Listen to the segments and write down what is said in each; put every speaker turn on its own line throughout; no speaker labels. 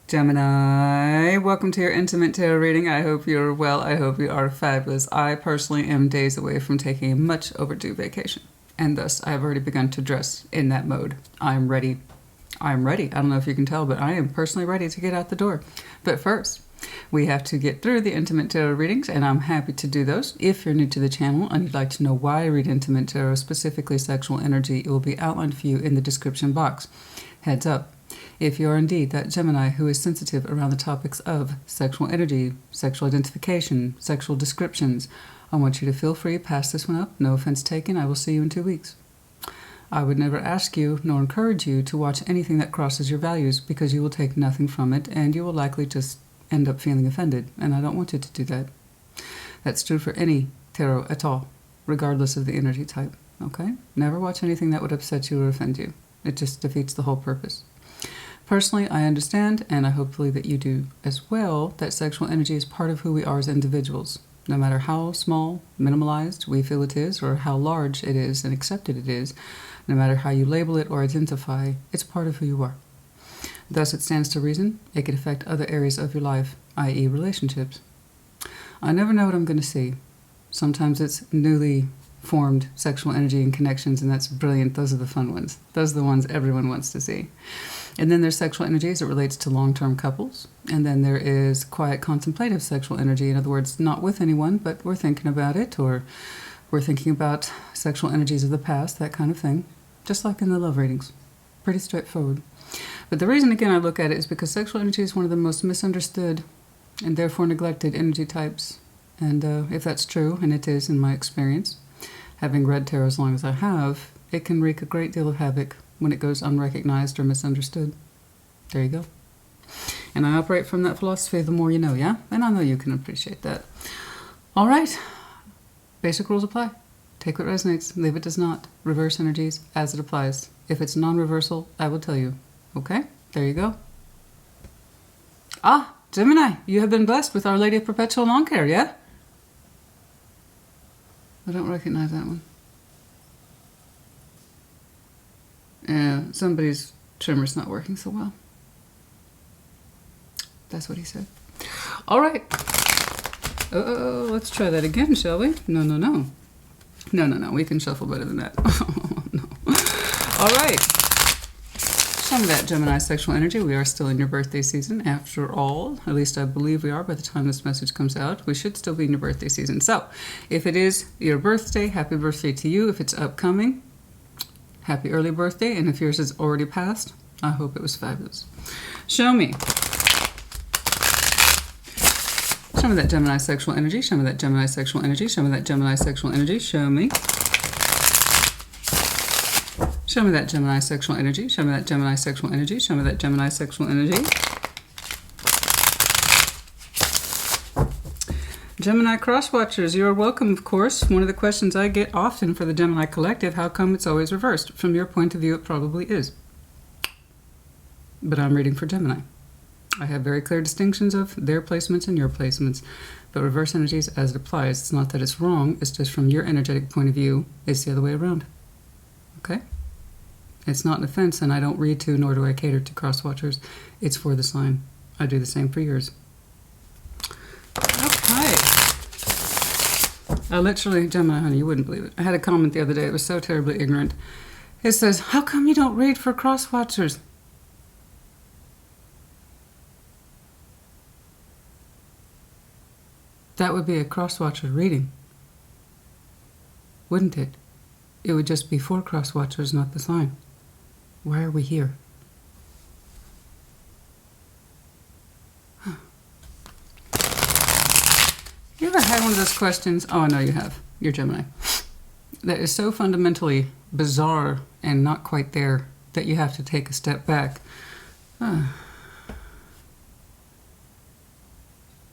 Gemini, welcome to your intimate tarot reading. I hope you're well. I hope you are fabulous. I personally am days away from taking a much overdue vacation, and thus I have already begun to dress in that mode. I'm ready. I'm ready. I don't know if you can tell, but I am personally ready to get out the door. But first, we have to get through the intimate tarot readings, and I'm happy to do those. If you're new to the channel and you'd like to know why I read intimate tarot, specifically sexual energy, it will be outlined for you in the description box. Heads up. If you are indeed that Gemini who is sensitive around the topics of sexual energy, sexual identification, sexual descriptions, I want you to feel free, pass this one up. No offense taken. I will see you in 2 weeks. I would never ask you nor encourage you to watch anything that crosses your values because you will take nothing from it and you will likely just end up feeling offended, and I don't want you to do that. That's true for any tarot at all, regardless of the energy type, okay? Never watch anything that would upset you or offend you. It just defeats the whole purpose. Personally, I understand, and I hopefully that you do as well, that sexual energy is part of who we are as individuals. No matter how small, minimalized we feel it is, or how large it is and accepted it is, no matter how you label it or identify, it's part of who you are. Thus, it stands to reason it could affect other areas of your life, i.e. relationships. I never know what I'm going to see. Sometimes it's newly formed sexual energy and connections, and that's brilliant. Those are the fun ones. Those are the ones everyone wants to see. And then there's sexual energy as it relates to long-term couples. And then there is quiet contemplative sexual energy. In other words, not with anyone, but we're thinking about it, or we're thinking about sexual energies of the past, that kind of thing. Just like in the love readings. Pretty straightforward. But the reason, again, I look at it is because sexual energy is one of the most misunderstood and therefore neglected energy types. And if that's true, and it is in my experience, having read tarot as long as I have, it can wreak a great deal of havoc when it goes unrecognized or misunderstood. There you go. And I operate from that philosophy, the more you know, yeah? And I know you can appreciate that. All right. Basic rules apply. Take what resonates, leave what does not. Reverse energies as it applies. If it's non-reversal, I will tell you. Okay? There you go. Ah, Gemini, you have been blessed with Our Lady of Perpetual Lawn Care, yeah? I don't recognize that one. Yeah, somebody's trimmer's not working so well. That's what he said. All right. Oh, let's try that again, shall we? No. No. We can shuffle better than that. Oh, no. All right. Some of that Gemini sexual energy. We are still in your birthday season after all. At least I believe we are by the time this message comes out. We should still be in your birthday season. So if it is your birthday, happy birthday to you. If it's upcoming, happy early birthday. And if yours is already passed, I hope it was fabulous. Show me. Show me that Gemini sexual energy. Show me that Gemini sexual energy. Show me that Gemini sexual energy. Show me. Show me that Gemini sexual energy. Show me that Gemini sexual energy. Show me that Gemini sexual energy. Gemini cross-watchers, you are welcome, of course. One of the questions I get often for the Gemini Collective, how come it's always reversed? From your point of view, it probably is. But I'm reading for Gemini. I have very clear distinctions of their placements and your placements. But reverse energies as it applies. It's not that it's wrong. It's just from your energetic point of view, it's the other way around. Okay? It's not an offense, and I don't read to, nor do I cater to cross-watchers. It's for the sign. I do the same for yours. Okay. I literally, Gemini, honey, you wouldn't believe it. I had a comment the other day. It was so terribly ignorant. It says, how come you don't read for cross-watchers? That would be a cross-watcher reading, wouldn't it? It would just be for cross-watchers, not the sign. Why are we here? Huh. You ever had one of those questions? Oh, I know you have. You're Gemini. That is so fundamentally bizarre and not quite there that you have to take a step back.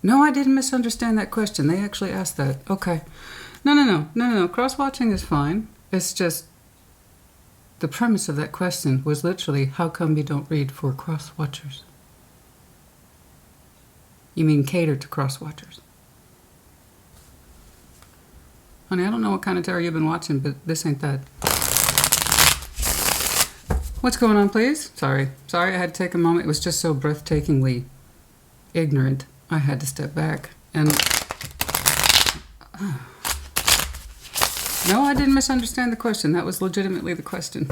No, I didn't misunderstand that question. They actually asked that. Okay. No. Cross-watching is fine. It's just the premise of that question was literally, how come you don't read for cross-watchers? You mean cater to cross-watchers. Honey, I don't know what kind of tarot you've been watching, but this ain't that. What's going on, please? Sorry, I had to take a moment. It was just so breathtakingly ignorant. I had to step back and... No, I didn't misunderstand the question. That was legitimately the question.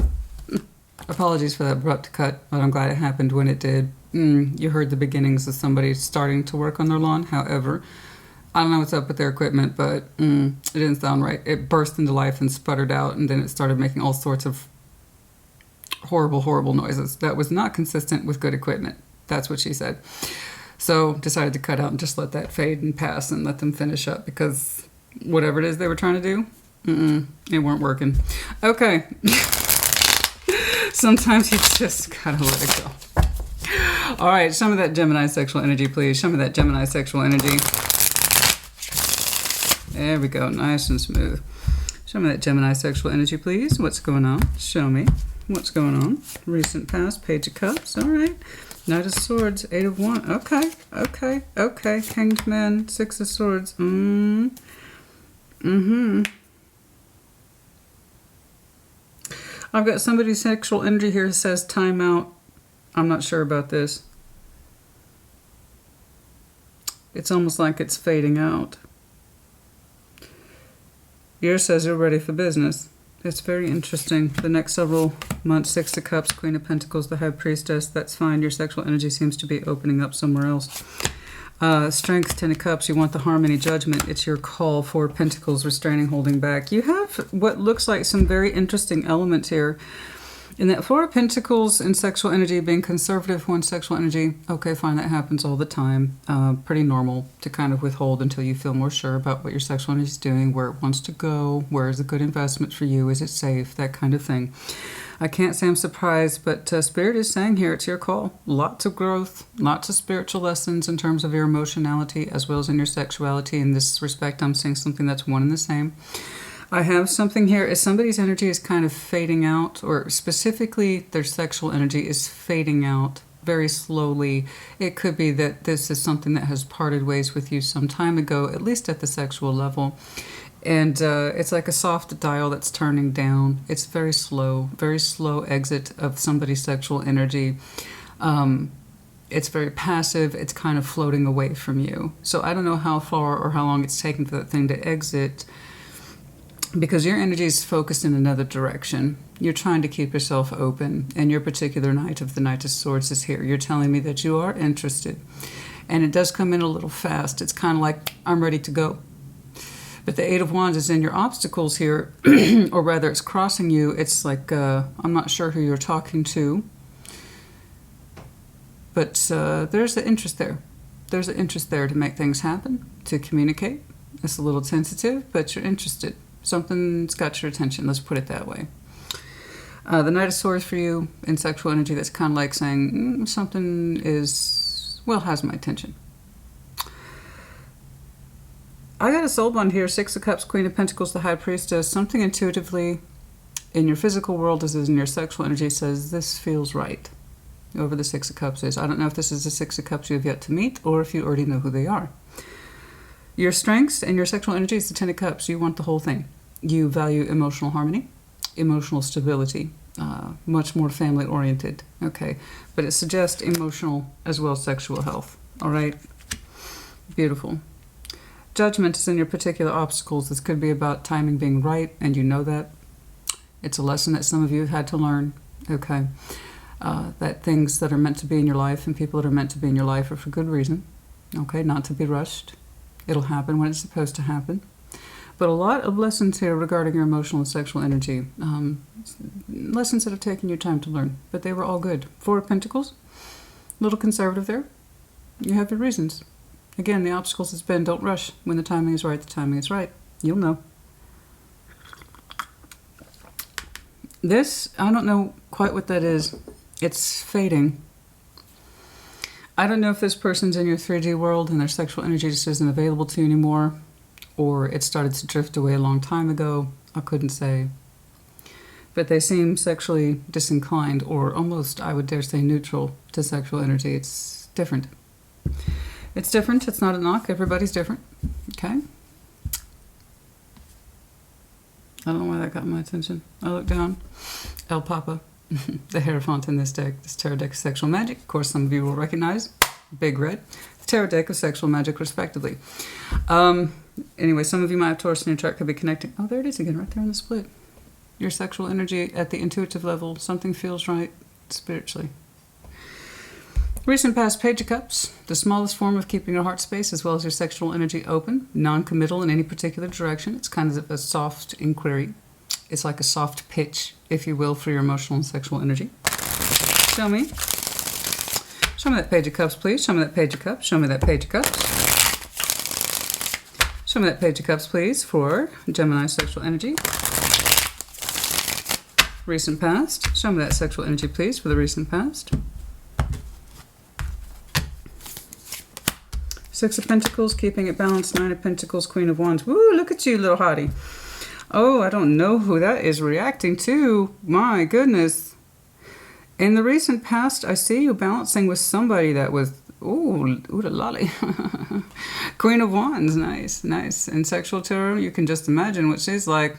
Apologies for that abrupt cut, but I'm glad it happened when it did. You heard the beginnings of somebody starting to work on their lawn. However, I don't know what's up with their equipment, but it didn't sound right. It burst into life and sputtered out, and then it started making all sorts of horrible, horrible noises. That was not consistent with good equipment. That's what she said. So decided to cut out and just let that fade and pass and let them finish up, because whatever it is they were trying to do, it weren't working. Okay. Sometimes you just gotta let it go. All right, some of that Gemini sexual energy, please. Some of that Gemini sexual energy. There we go, nice and smooth. Some of that Gemini sexual energy, please. What's going on? Show me. What's going on? Recent past, Page of Cups. All right. Knight of Swords, Eight of Wands. Okay, okay, okay. Hanged Man, Six of Swords. I've got somebody's sexual energy here that says time out. I'm not sure about this. It's almost like it's fading out. Yours says you're ready for business. It's very interesting. The next several months, Six of Cups, Queen of Pentacles, the High Priestess. That's fine. Your sexual energy seems to be opening up somewhere else. Strength, Ten of Cups. You want the harmony, Judgment. It's your call. Four of Pentacles, restraining, holding back. You have what looks like some very interesting elements here. In that Four of Pentacles and sexual energy being conservative, one sexual energy, okay, fine, that happens all the time. Pretty normal to kind of withhold until you feel more sure about what your sexual energy is doing, where it wants to go, where is a good investment for you, is it safe, that kind of thing. I can't say I'm surprised, but Spirit is saying here, it's your call. Lots of growth, lots of spiritual lessons in terms of your emotionality as well as in your sexuality. In this respect, I'm seeing something that's one and the same. I have something here as somebody's energy is kind of fading out, or specifically their sexual energy is fading out very slowly. It could be that this is something that has parted ways with you some time ago, at least at the sexual level. And it's like a soft dial that's turning down. It's very slow exit of somebody's sexual energy. It's very passive. It's kind of floating away from you. So I don't know how far or how long it's taken for that thing to exit, because your energy is focused in another direction. You're trying to keep yourself open, and your particular Knight of the Knight of Swords is here. You're telling me that you are interested, and it does come in a little fast. It's kind of like, I'm ready to go. But the Eight of Wands is in your obstacles here, or rather it's crossing you. It's like, I'm not sure who you're talking to, but there's the interest there. There's an interest there to make things happen, to communicate. It's a little sensitive, but you're interested. Something's got your attention, let's put it that way. The Knight of Swords for you in sexual energy, that's kind of like saying something is, well, has my attention. I got a soul bond here, Six of Cups, Queen of Pentacles, the High Priestess. Something intuitively in your physical world as in your sexual energy says this feels right. Over the Six of Cups is. I don't know if this is the Six of Cups you have yet to meet, or if you already know who they are. Your strengths and your sexual energy is the Ten of Cups. You want the whole thing. You value emotional harmony, emotional stability, much more family-oriented. Okay, but it suggests emotional as well as sexual health. All right, beautiful. Judgment is in your particular obstacles. This could be about timing being right, and you know that. It's a lesson that some of you have had to learn. Okay, that things that are meant to be in your life and people that are meant to be in your life are for good reason. Okay, not to be rushed. It'll happen when it's supposed to happen. But a lot of lessons here regarding your emotional and sexual energy. Lessons that have taken you time to learn, but they were all good. Four of Pentacles, a little conservative there. You have your reasons. Again, the obstacles has been, don't rush. When the timing is right, the timing is right. You'll know. This, I don't know quite what that is. It's fading. I don't know if this person's in your 3D world and their sexual energy just isn't available to you anymore, or it started to drift away a long time ago. I couldn't say. But they seem sexually disinclined, or almost, I would dare say, neutral to sexual energy. It's different. It's different. It's not a knock. Everybody's different. Okay? I don't know why that got my attention. I look down. El Papa. The Hierophant in this deck, this tarot deck of sexual magic. Of course, some of you will recognize. Big red. Tarot deck of sexual magic, respectively. Anyway, some of you might have Taurus in your chart, could be connecting. Oh, there it is again, right there on the split. Your sexual energy at the intuitive level. Something feels right spiritually. Recent past, Page of Cups. The smallest form of keeping your heart space as well as your sexual energy open. Non-committal in any particular direction. It's kind of a soft inquiry. It's like a soft pitch, if you will, for your emotional and sexual energy. Show me. Show me that Page of Cups, please. Show me that Page of Cups. Show me that Page of Cups. Show me that Page of Cups, please, for Gemini sexual energy. Recent past. Show me that sexual energy, please, for the recent past. Six of Pentacles, keeping it balanced. Nine of Pentacles, Queen of Wands. Woo, look at you, little hottie. Oh, I don't know who that is reacting to. My goodness. In the recent past, I see you balancing with somebody that was, ooh la lolly. Queen of Wands, nice, nice. In sexual tarot, you can just imagine what she's like.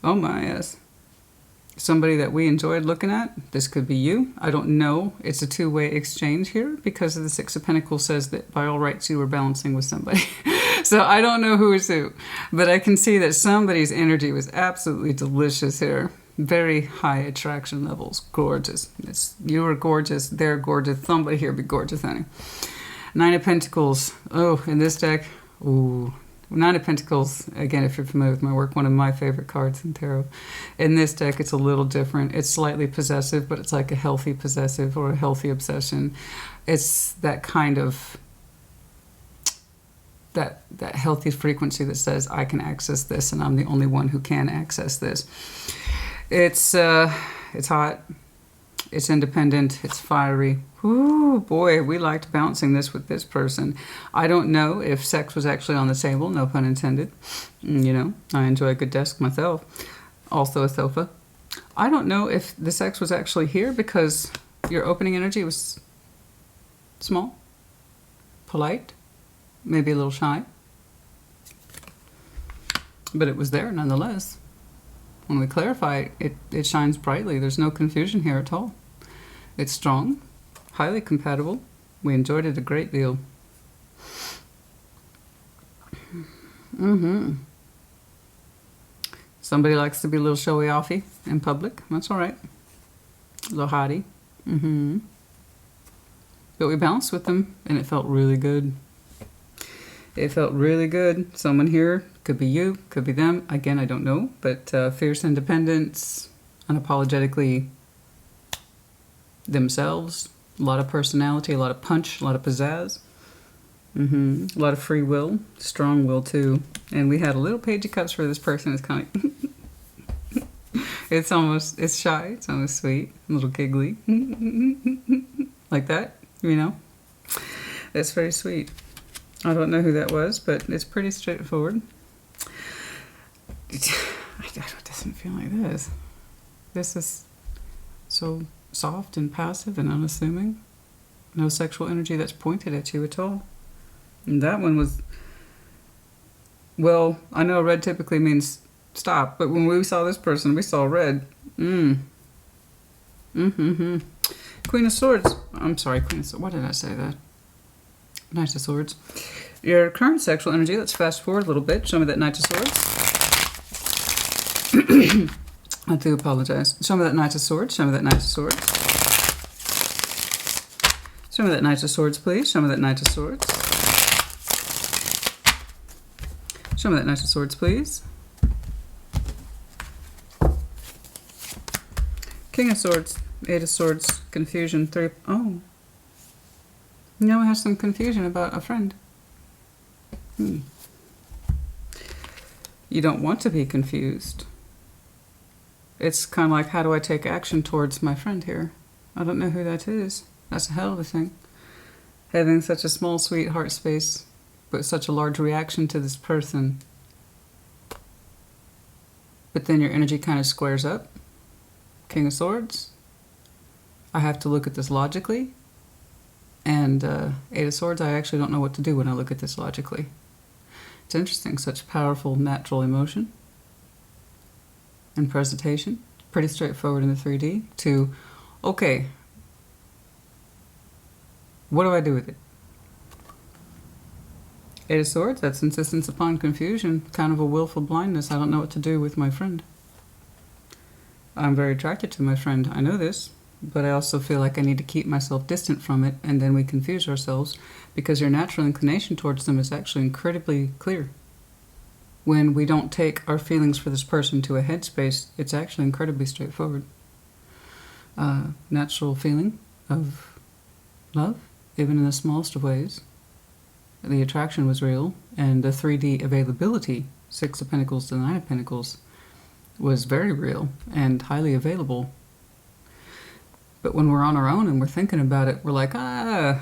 Oh my, yes. Somebody that we enjoyed looking at. This could be you. I don't know. It's a two-way exchange here because of the Six of Pentacles says that by all rights you were balancing with somebody. So I don't know who is who. But I can see that somebody's energy was absolutely delicious here. Very high attraction levels. Gorgeous. You were gorgeous. They're gorgeous. Somebody here be gorgeous, honey. Nine of Pentacles. Oh, in this deck. Ooh. Nine of Pentacles, again, if you're familiar with my work, one of my favorite cards in tarot. In this deck, it's a little different. It's slightly possessive, but it's like a healthy possessive or a healthy obsession. It's that kind of, that healthy frequency that says, I can access this, and I'm the only one who can access this. It's hot. It's independent. It's fiery. Ooh, boy, we liked bouncing this with this person. I don't know if sex was actually on the table, no pun intended. You know, I enjoy a good desk myself. Also a sofa. I don't know if the sex was actually here because your opening energy was small, polite, maybe a little shy. But it was there nonetheless. When we clarify it, it shines brightly. There's no confusion here at all. It's strong, highly compatible. We enjoyed it a great deal. Somebody likes to be a little showy-offy in public. That's all right. A little hottie. But we bounced with them, and it felt really good. It felt really good. Someone here, could be you, could be them. Again, I don't know. But fierce independence, unapologetically themselves. A lot of personality, a lot of punch, a lot of pizzazz. A lot of free will, strong will too. And we had a little Page of Cups for this person. It's kind of, it's shy, it's almost sweet, a little giggly. Like that, you know. It's very sweet. I don't know who that was, but it's pretty straightforward. It doesn't feel like this. This is so soft and passive and unassuming. No sexual energy that's pointed at you at all. And that one was, well, I know red typically means stop, but when we saw this person, we saw red. Queen of Swords. I'm sorry, Queen of Swords. Why did I say that? Knight of Swords. Your current sexual energy, let's fast forward a little bit. Show me that Knight of Swords. I do apologize. Show me that Knight of Swords. Show me that Knight of Swords. Show me that Knight of Swords, please. Show me that Knight of Swords. Show me that Knight of Swords, please. King of Swords. Eight of Swords. Confusion. Three. Oh. Now we have some confusion about a friend. You don't want to be confused. It's kind of like, how do I take action towards my friend here? I don't know who that is. That's a hell of a thing. Having such a small, sweet heart space, but such a large reaction to this person. But then your energy kind of squares up. King of Swords. I have to look at this logically. And Eight of Swords, I actually don't know what to do when I look at this logically. It's interesting, such powerful natural emotion and presentation. pretty straightforward in the 3D, to, okay, what do I do with it? Eight of Swords, that's insistence upon confusion, kind of a willful blindness. I don't know what to do with my friend. I'm very attracted to my friend, I know this, but I also feel like I need to keep myself distant from it, and then we confuse ourselves, because your natural inclination towards them is actually incredibly clear. When we don't take our feelings for this person to a headspace, it's actually incredibly straightforward. Natural feeling of love, even in the smallest of ways. The attraction was real, and the 3D availability, Six of Pentacles to Nine of Pentacles, was very real and highly available. But when we're on our own and we're thinking about it, we're like, you're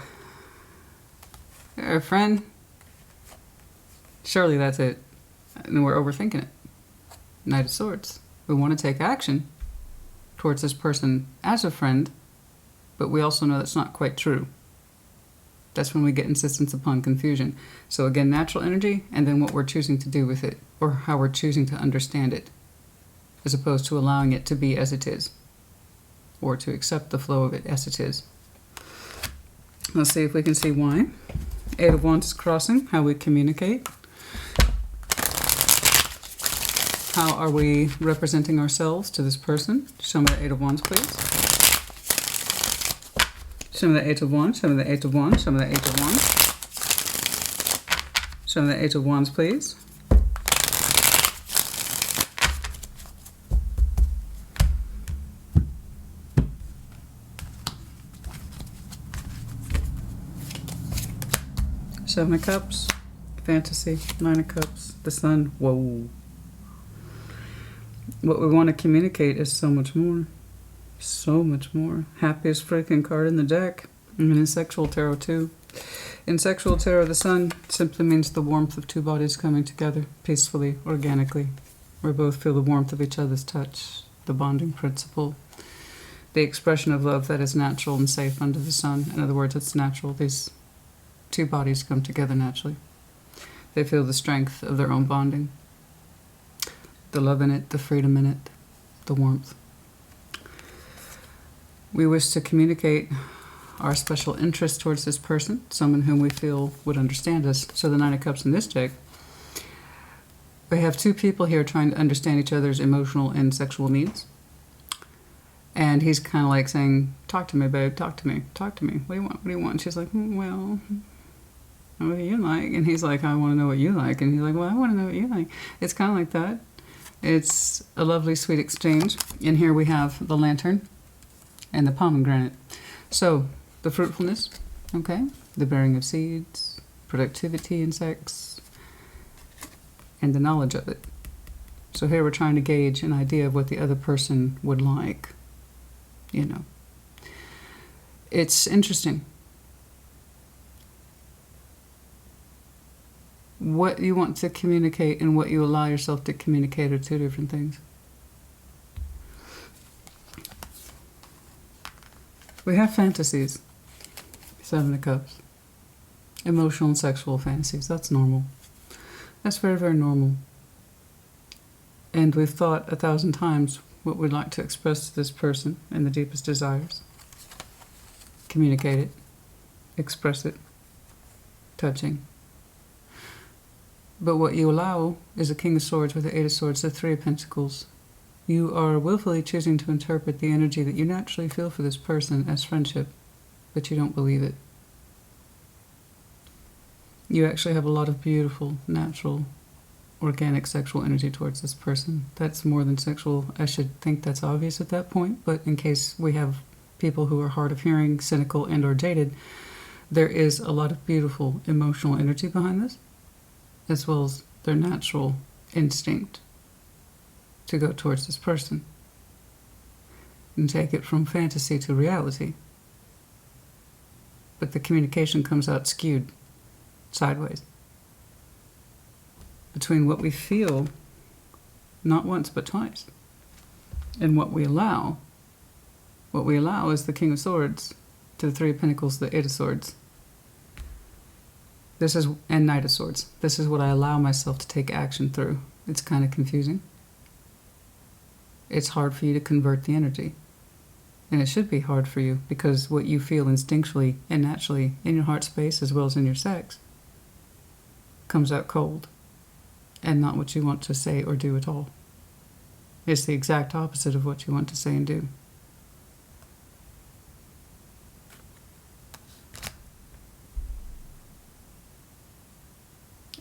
a friend. Surely that's it. And we're overthinking it. Knight of Swords. We want to take action towards this person as a friend, but we also know that's not quite true. That's when we get insistence upon confusion. So again, natural energy, and then what we're choosing to do with it, or how we're choosing to understand it, as opposed to allowing it to be as it is, or to accept the flow of it as it is. Let's see if we can see why. Eight of Wands is crossing, how we communicate. How are we representing ourselves to this person? Show me the Eight of Wands, please. Show me the Eight of Wands, show me the Eight of Wands, show me the Eight of Wands. Show me the Eight of Wands, please. Seven of Cups, fantasy, Nine of Cups, the Sun, whoa. What we want to communicate is so much more. So much more. Happiest freaking card in the deck. And in sexual tarot too. In sexual tarot, the Sun simply means the warmth of two bodies coming together peacefully, organically. We both feel the warmth of each other's touch, the bonding principle, the expression of love that is natural and safe under the sun. In other words, it's natural. These two bodies come together naturally. They feel the strength of their own bonding, the love in it, the freedom in it, the warmth. We wish to communicate our special interest towards this person, someone whom we feel would understand us. So the Nine of Cups in this deck, we have two people here trying to understand each other's emotional and sexual needs. And he's kind of like saying, talk to me, babe, talk to me, talk to me. What do you want? What do you want? And she's like, well, what do you like? And he's like, I want to know what you like. And he's like, well, I want to know what you like. It's kind of like that. It's a lovely, sweet exchange. And here we have the Lantern and the pomegranate. So the fruitfulness, okay, the bearing of seeds, productivity in sex, and the knowledge of it. So here we're trying to gauge an idea of what the other person would like, you know. It's interesting. What you want to communicate and what you allow yourself to communicate are two different things. We have fantasies. Seven of Cups. Emotional and sexual fantasies. That's normal. That's very, very normal. And we've thought 1,000 times what we'd like to express to this person and the deepest desires. Communicate it. Express it. Touching. But what you allow is a King of Swords with the Eight of Swords, the Three of Pentacles. You are willfully choosing to interpret the energy that you naturally feel for this person as friendship, but you don't believe it. You actually have a lot of beautiful, natural, organic sexual energy towards this person. That's more than sexual. I should think that's obvious at that point, but in case we have people who are hard of hearing, cynical, and or jaded, there is a lot of beautiful emotional energy behind this, as well as their natural instinct to go towards this person and take it from fantasy to reality. But the communication comes out skewed, sideways, between what we feel, not once but twice, and what we allow. What we allow is the King of Swords to the Three of Pentacles, the Eight of Swords. This is, and Knight of Swords. This is what I allow myself to take action through. It's kind of confusing. it's hard for you to convert the energy. And it should be hard for you, because what you feel instinctually and naturally in your heart space as well as in your sex comes out cold and not what you want to say or do at all. It's the exact opposite of what you want to say and do.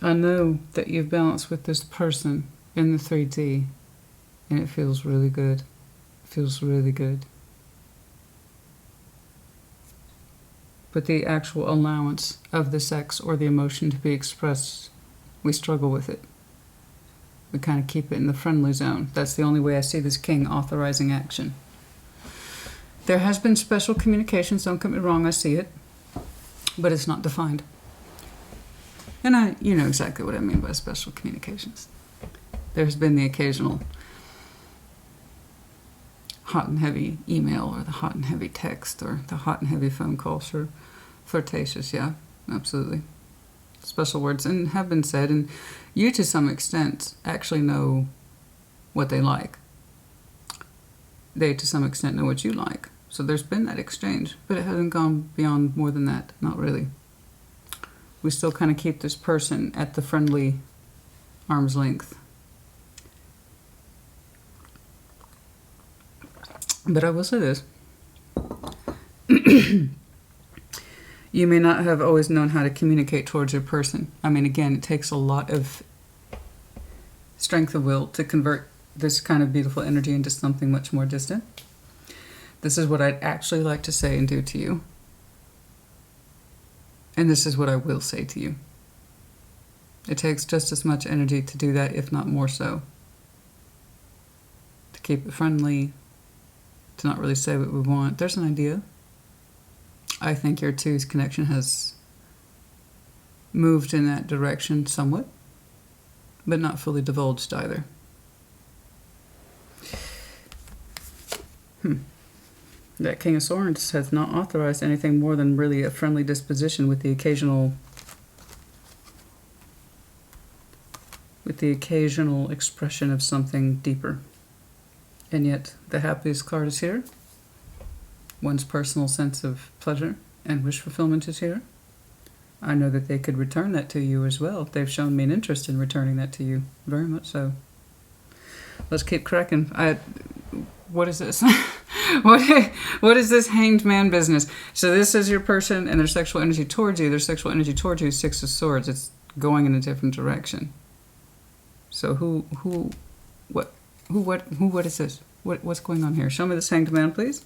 I know that you've balanced with this person in the 3D, and it feels really good. It feels really good. But the actual allowance of the sex or the emotion to be expressed, we struggle with it. We kind of keep it in the friendly zone. That's the only way I see this king authorizing action. There has been special communications, don't get me wrong, I see it, but it's not defined. And you know exactly what I mean by special communications. There's been the occasional hot and heavy email, or the hot and heavy text, or the hot and heavy phone calls, or flirtatious, yeah, absolutely. Special words and have been said, and you to some extent actually know what they like. They to some extent know what you like. So there's been that exchange, but it hasn't gone beyond more than that, not really. We still kind of keep this person at the friendly arm's length. But I will say this. You may not have always known how to communicate towards your person. I mean, again, it takes a lot of strength of will to convert this kind of beautiful energy into something much more distant. This is what I'd actually like to say and do to you. And this is what I will say to you. It takes just as much energy to do that, if not more so. To keep it friendly, to not really say what we want. There's an idea. I think your two's connection has moved in that direction somewhat, but not fully divulged either. That King of Swords has not authorized anything more than really a friendly disposition with the occasional expression of something deeper. And yet the happiest card is here. One's personal sense of pleasure and wish fulfillment is here. I know that they could return that to you as well. They've shown me an interest in returning that to you. Very much so. Let's keep cracking. What is this? What is this hanged man business? So this is your person and their sexual energy towards you. Their sexual energy towards you is Six of Swords. It's going in a different direction. So what is this? What's going on here? Show me this hanged man, please.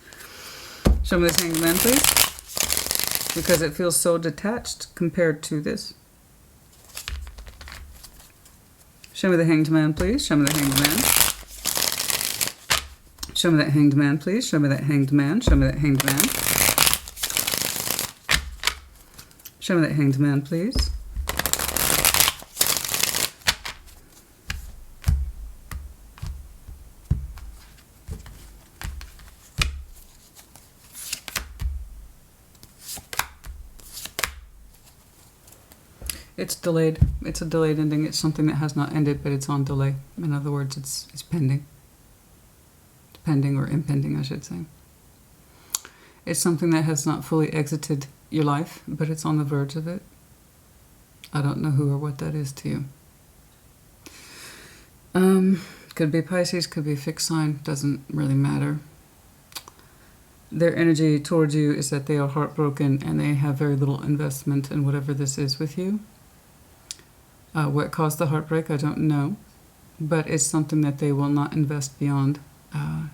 Show me this hanged man, please. Because it feels so detached compared to this. Show me the hanged man, please. Show me the hanged man. Show me that hanged man, please. Show me that hanged man. Show me that hanged man. Show me that hanged man, please. It's delayed. It's a delayed ending. It's something that has not ended, but it's on delay. In other words, it's pending. Pending or impending, I should say. It's something that has not fully exited your life, but it's on the verge of it. I don't know who or what that is to you. Could be Pisces, could be a fixed sign, doesn't really matter. Their energy towards you is that they are heartbroken and they have very little investment in whatever this is with you. What caused the heartbreak, I don't know, but it's something that they will not invest beyond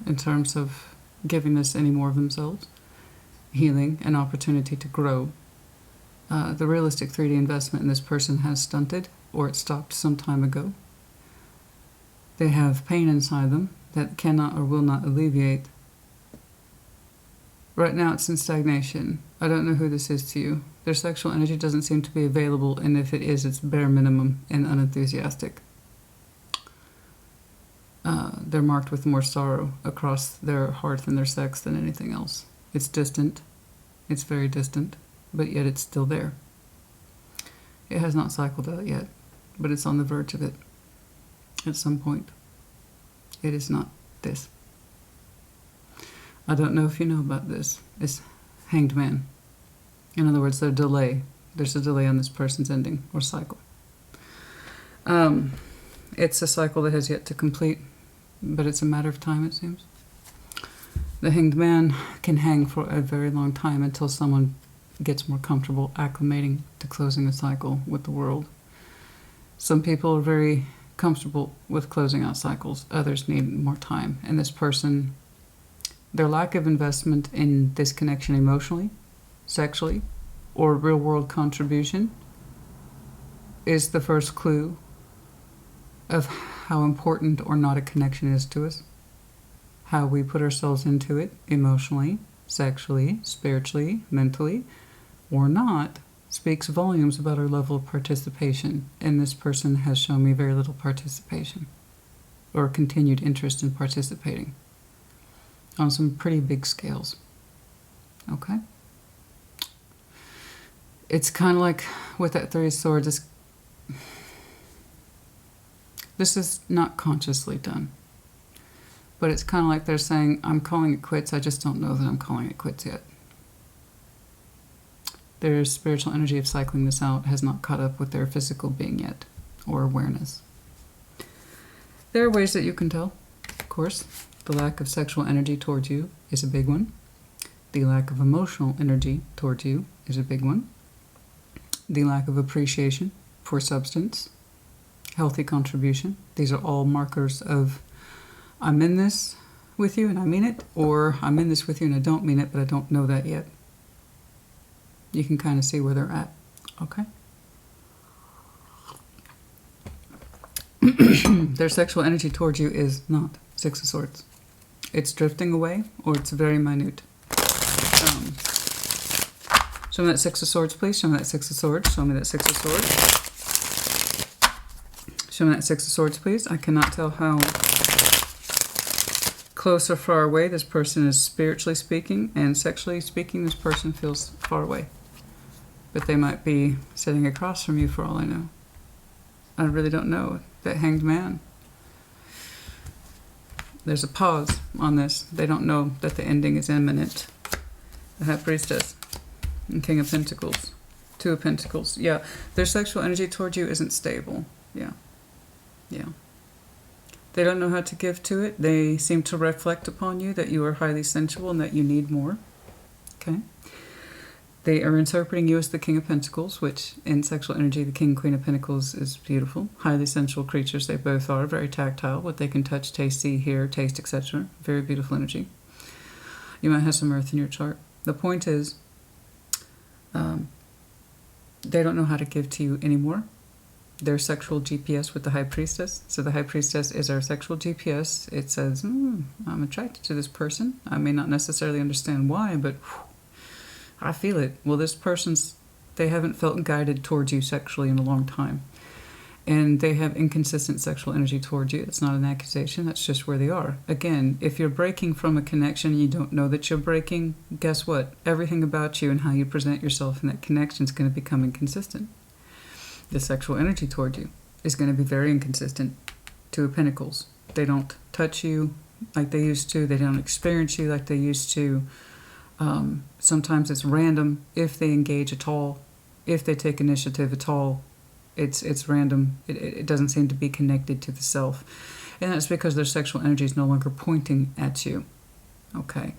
in terms of giving us any more of themselves, healing, and opportunity to grow. The realistic 3D investment in this person has stunted, or it stopped some time ago. They have pain inside them that cannot or will not alleviate. Right now it's in stagnation. I don't know who this is to you. Their sexual energy doesn't seem to be available, and if it is, it's bare minimum and unenthusiastic. They're marked with more sorrow across their heart and their sex than anything else. It's distant. It's very distant, but yet it's still there. It has not cycled out yet, but it's on the verge of it at some point. It is not this. I don't know if you know about this. It's Hanged Man. In other words, there's a delay on this person's ending or cycle. It's a cycle that has yet to complete, but it's a matter of time, it seems. The Hanged Man can hang for a very long time until someone gets more comfortable acclimating to closing a cycle with the world. Some people are very comfortable with closing out cycles. Others need more time. And this person, their lack of investment in this connection emotionally, sexually, or real-world contribution is the first clue of how important or not a connection is to us, how we put ourselves into it emotionally, sexually, spiritually, mentally, or not, speaks volumes about our level of participation, and this person has shown me very little participation or continued interest in participating on some pretty big scales. Okay? It's kind of like with that Three of Swords, this is not consciously done, but it's kind of like they're saying, I'm calling it quits, I just don't know that I'm calling it quits yet. Their spiritual energy of cycling this out has not caught up with their physical being yet, or awareness. There are ways that you can tell, of course. The lack of sexual energy towards you is a big one. The lack of emotional energy towards you is a big one. The lack of appreciation for substance, healthy contribution. These are all markers of, I'm in this with you and I mean it, or I'm in this with you and I don't mean it, but I don't know that yet. You can kind of see where they're at. Okay? Their sexual energy towards you is not Six of Swords. It's drifting away, or it's very minute. Show me that Six of Swords, please. Show me that Six of Swords. Show me that Six of Swords. Show me that Six of Swords, please. I cannot tell how close or far away this person is spiritually speaking, and sexually speaking, this person feels far away. But they might be sitting across from you for all I know. I really don't know. That Hanged Man. There's a pause on this. They don't know that the ending is imminent. The High Priestess and King of Pentacles. Two of Pentacles. Yeah, their sexual energy towards you isn't stable. Yeah. Yeah. They don't know how to give to it. They seem to reflect upon you that you are highly sensual and that you need more. Okay? They are interpreting you as the King of Pentacles, which in sexual energy, the King, Queen of Pentacles is beautiful. Highly sensual creatures, they both are. Very tactile, what they can touch, taste, see, hear, taste, etc. Very beautiful energy. You might have some earth in your chart. The point is, they don't know how to give to you anymore. Their sexual GPS with the High Priestess. So the High Priestess is our sexual GPS. It says, I'm attracted to this person. I may not necessarily understand why, but I feel it. Well, this person's, they haven't felt guided towards you sexually in a long time. And they have inconsistent sexual energy towards you. It's not an accusation. That's just where they are. Again, if you're breaking from a connection and you don't know that you're breaking, guess what? Everything about you and how you present yourself in that connection is going to become inconsistent. The sexual energy towards you is going to be very inconsistent. Two of Pentacles. They don't touch you like they used to. They don't experience you like they used to. Sometimes it's random if they engage at all, if they take initiative at all. It's random. It doesn't seem to be connected to the self. And that's because their sexual energy is no longer pointing at you. Okay.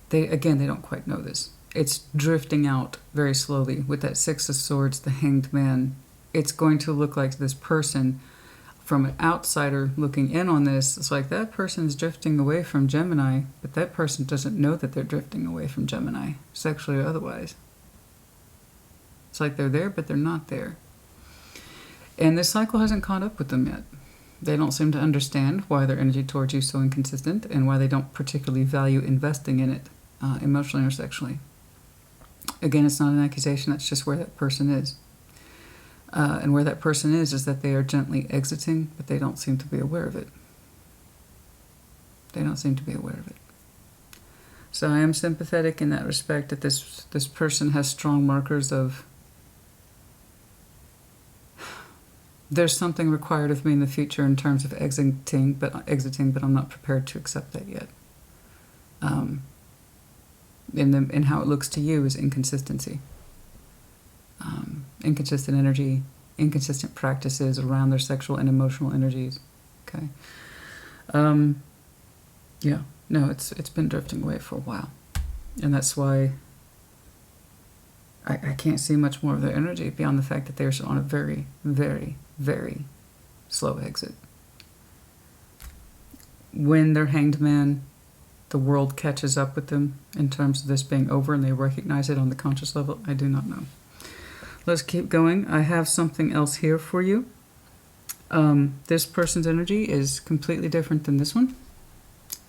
They don't quite know this. It's drifting out very slowly. With that Six of Swords, the Hanged Man, it's going to look like this person, from an outsider looking in on this, it's like that person's drifting away from Gemini, but that person doesn't know that they're drifting away from Gemini, sexually or otherwise. It's like they're there, but they're not there. And this cycle hasn't caught up with them yet. They don't seem to understand why their energy towards you is so inconsistent and why they don't particularly value investing in it, emotionally or sexually. Again, it's not an accusation, that's just where that person is. And where that person is that they are gently exiting, but they don't seem to be aware of it. They don't seem to be aware of it. So I am sympathetic in that respect, that this person has strong markers of, there's something required of me in the future in terms of exiting, but I'm not prepared to accept that yet. in how it looks to you is inconsistency. Inconsistent energy, inconsistent practices around their sexual and emotional energies. Okay. Yeah, no, it's been drifting away for a while. And that's why I can't see much more of their energy beyond the fact that they're on a very, very, very slow exit. When they're hanged man, the world catches up with them in terms of this being over and they recognize it on the conscious level, I do not know. Let's keep going. I have something else here for you. This person's energy is completely different than this one.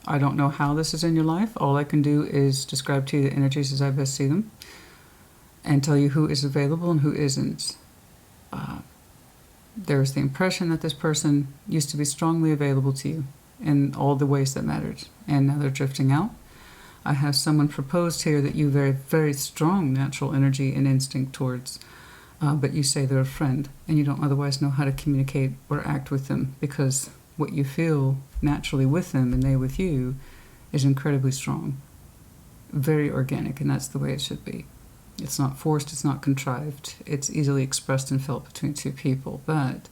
I don't know how this is in your life. All I can do is describe to you the energies as I best see them and tell you who is available and who isn't. There's the impression that this person used to be strongly available to you in all the ways that mattered, and now they're drifting out. I have someone proposed here that you very, very strong natural energy and instinct towards, but you say they're a friend, and you don't otherwise know how to communicate or act with them because what you feel naturally with them and they with you is incredibly strong, very organic, and that's the way it should be. It's not forced, it's not contrived. It's easily expressed and felt between two people, but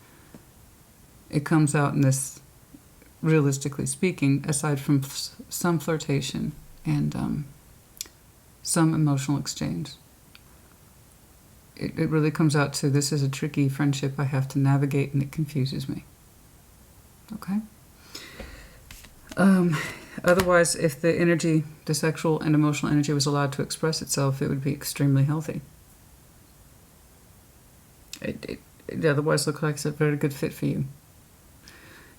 it comes out in this, realistically speaking, aside from some flirtation and some emotional exchange. It really comes out to, this is a tricky friendship I have to navigate and it confuses me. Okay? Otherwise, if the energy, the sexual and emotional energy was allowed to express itself, it would be extremely healthy. It otherwise looks like it's a very good fit for you.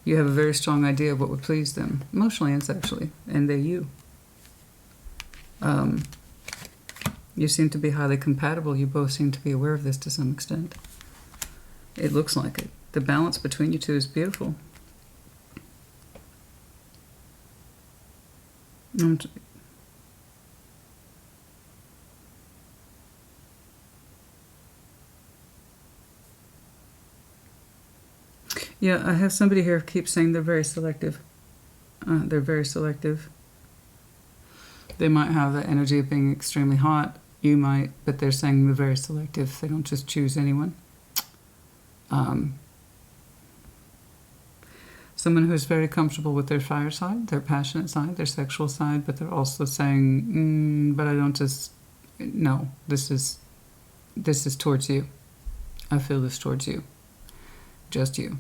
You have a very strong idea of what would please them, emotionally and sexually, and they you. You seem to be highly compatible. You both seem to be aware of this to some extent. It looks like it. The balance between you two is beautiful. Yeah, I have somebody here who keeps saying they're very selective. They're very selective. They might have the energy of being extremely hot. You might, but they're saying they're very selective. They don't just choose anyone. Someone who's very comfortable with their fire side, their passionate side, their sexual side, but they're also saying, but I don't just, no, this is towards you. I feel this towards you. Just you.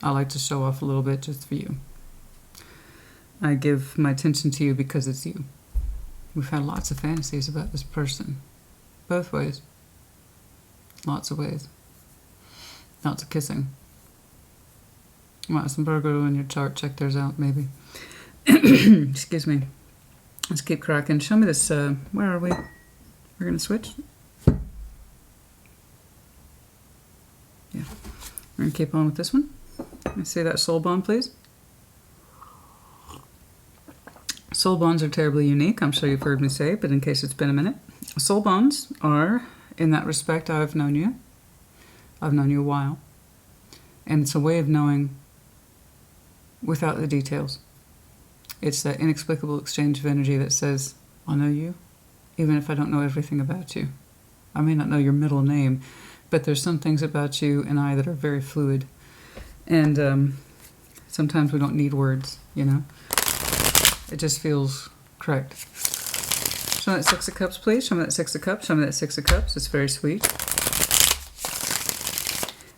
I like to show off a little bit just for you. I give my attention to you because it's you. We've had lots of fantasies about this person. Both ways. Lots of ways. Lots of kissing. You might have some Virgo in your chart. Check theirs out, maybe. Excuse me. Let's keep cracking. Show me this. Where are we? We're going to switch. Yeah. We're going to keep on with this one. Let me see that soul bond, please. Soul bonds are terribly unique. I'm sure you've heard me say, but in case it's been a minute. Soul bonds are, in that respect, I've known you. I've known you a while. And it's a way of knowing without the details. It's that inexplicable exchange of energy that says, I know you, even if I don't know everything about you. I may not know your middle name, but there's some things about you and I that are very fluid. And sometimes we don't need words, you know. It just feels correct. Show me that Six of Cups, please. Show me that Six of Cups. Show me that Six of Cups. It's very sweet.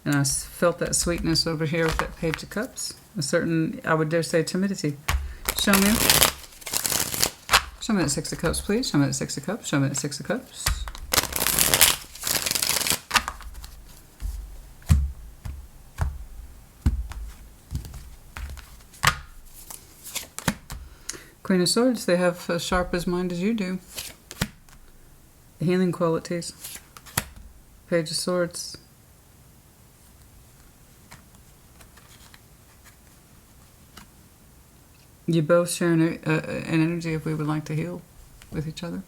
And I felt that sweetness over here with that Page of Cups. A certain, I would dare say, timidity. Show me that Six of Cups, please. Show me that Six of Cups. Show me that Six of Cups. Queen of Swords, they have as sharp as mind as you do. The healing qualities. Page of Swords. You both share an energy if we would like to heal with each other.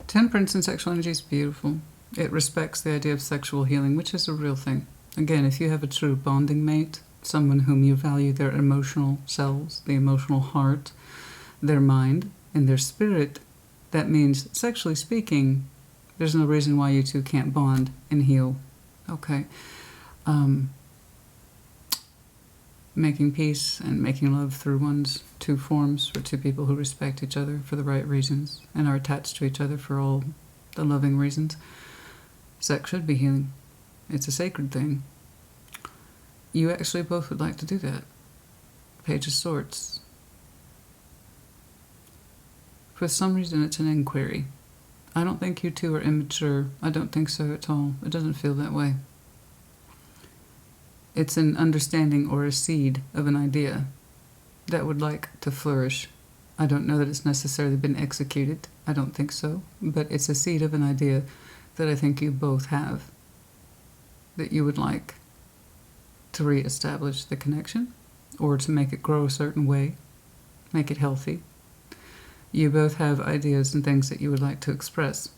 Temperance and sexual energy is beautiful. It respects the idea of sexual healing, which is a real thing. Again, if you have a true bonding mate, someone whom you value their emotional selves, the emotional heart, their mind, and their spirit, that means, sexually speaking, there's no reason why you two can't bond and heal. Okay. Making peace and making love through one's two forms for two people who respect each other for the right reasons and are attached to each other for all the loving reasons. Sex should be healing. It's a sacred thing. You actually both would like to do that. Page of Swords. For some reason, it's an inquiry. I don't think you two are immature. I don't think so at all. It doesn't feel that way. It's an understanding or a seed of an idea that would like to flourish. I don't know that it's necessarily been executed. I don't think so. But it's a seed of an idea that I think you both have, that you would like to reestablish the connection or to make it grow a certain way, make it healthy. You both have ideas and things that you would like to express.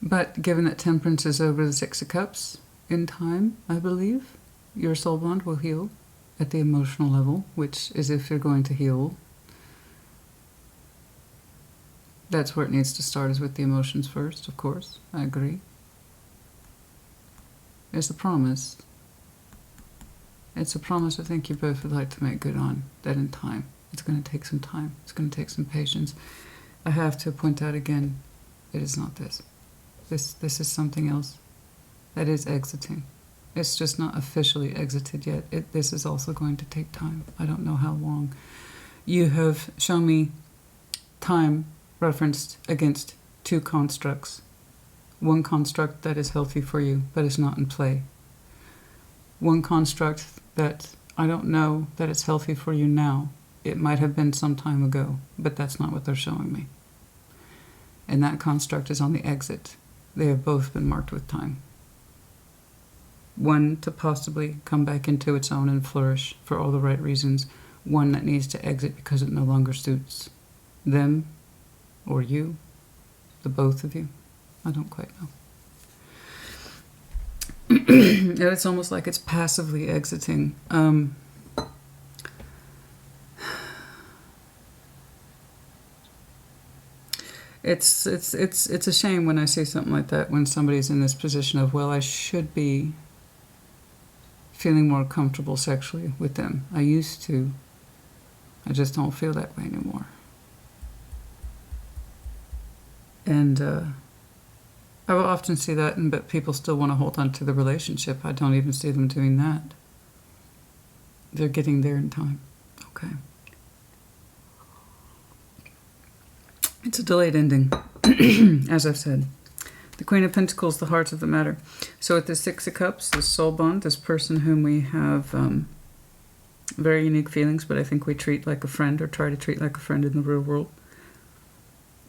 But given that Temperance is over the Six of Cups, in time, I believe, your soul bond will heal at the emotional level, which is if you're going to heal. That's where it needs to start, is with the emotions first, of course. I agree. It's a promise. It's a promise I think you both would like to make good on, that in time. It's going to take some time. It's going to take some patience. I have to point out again, it is not this. This is something else that is exiting. It's just not officially exited yet. This is also going to take time. I don't know how long. You have shown me time referenced against two constructs. One construct that is healthy for you, but is not in play. One construct that I don't know that it's healthy for you now. It might have been some time ago, but that's not what they're showing me. And that construct is on the exit. They have both been marked with time. One to possibly come back into its own and flourish for all the right reasons. One that needs to exit because it no longer suits them or you, the both of you. I don't quite know. It's almost like it's passively exiting. It's a shame when I see something like that, when somebody's in this position of, well, I should be feeling more comfortable sexually with them. I used to. I just don't feel that way anymore. And I will often see that, but people still want to hold on to the relationship. I don't even see them doing that. They're getting there in time. Okay. It's a delayed ending, as I've said. The Queen of Pentacles, the heart of the matter. So at the Six of Cups, this soul bond, this person whom we have very unique feelings, but I think we treat like a friend, or try to treat like a friend in the real world.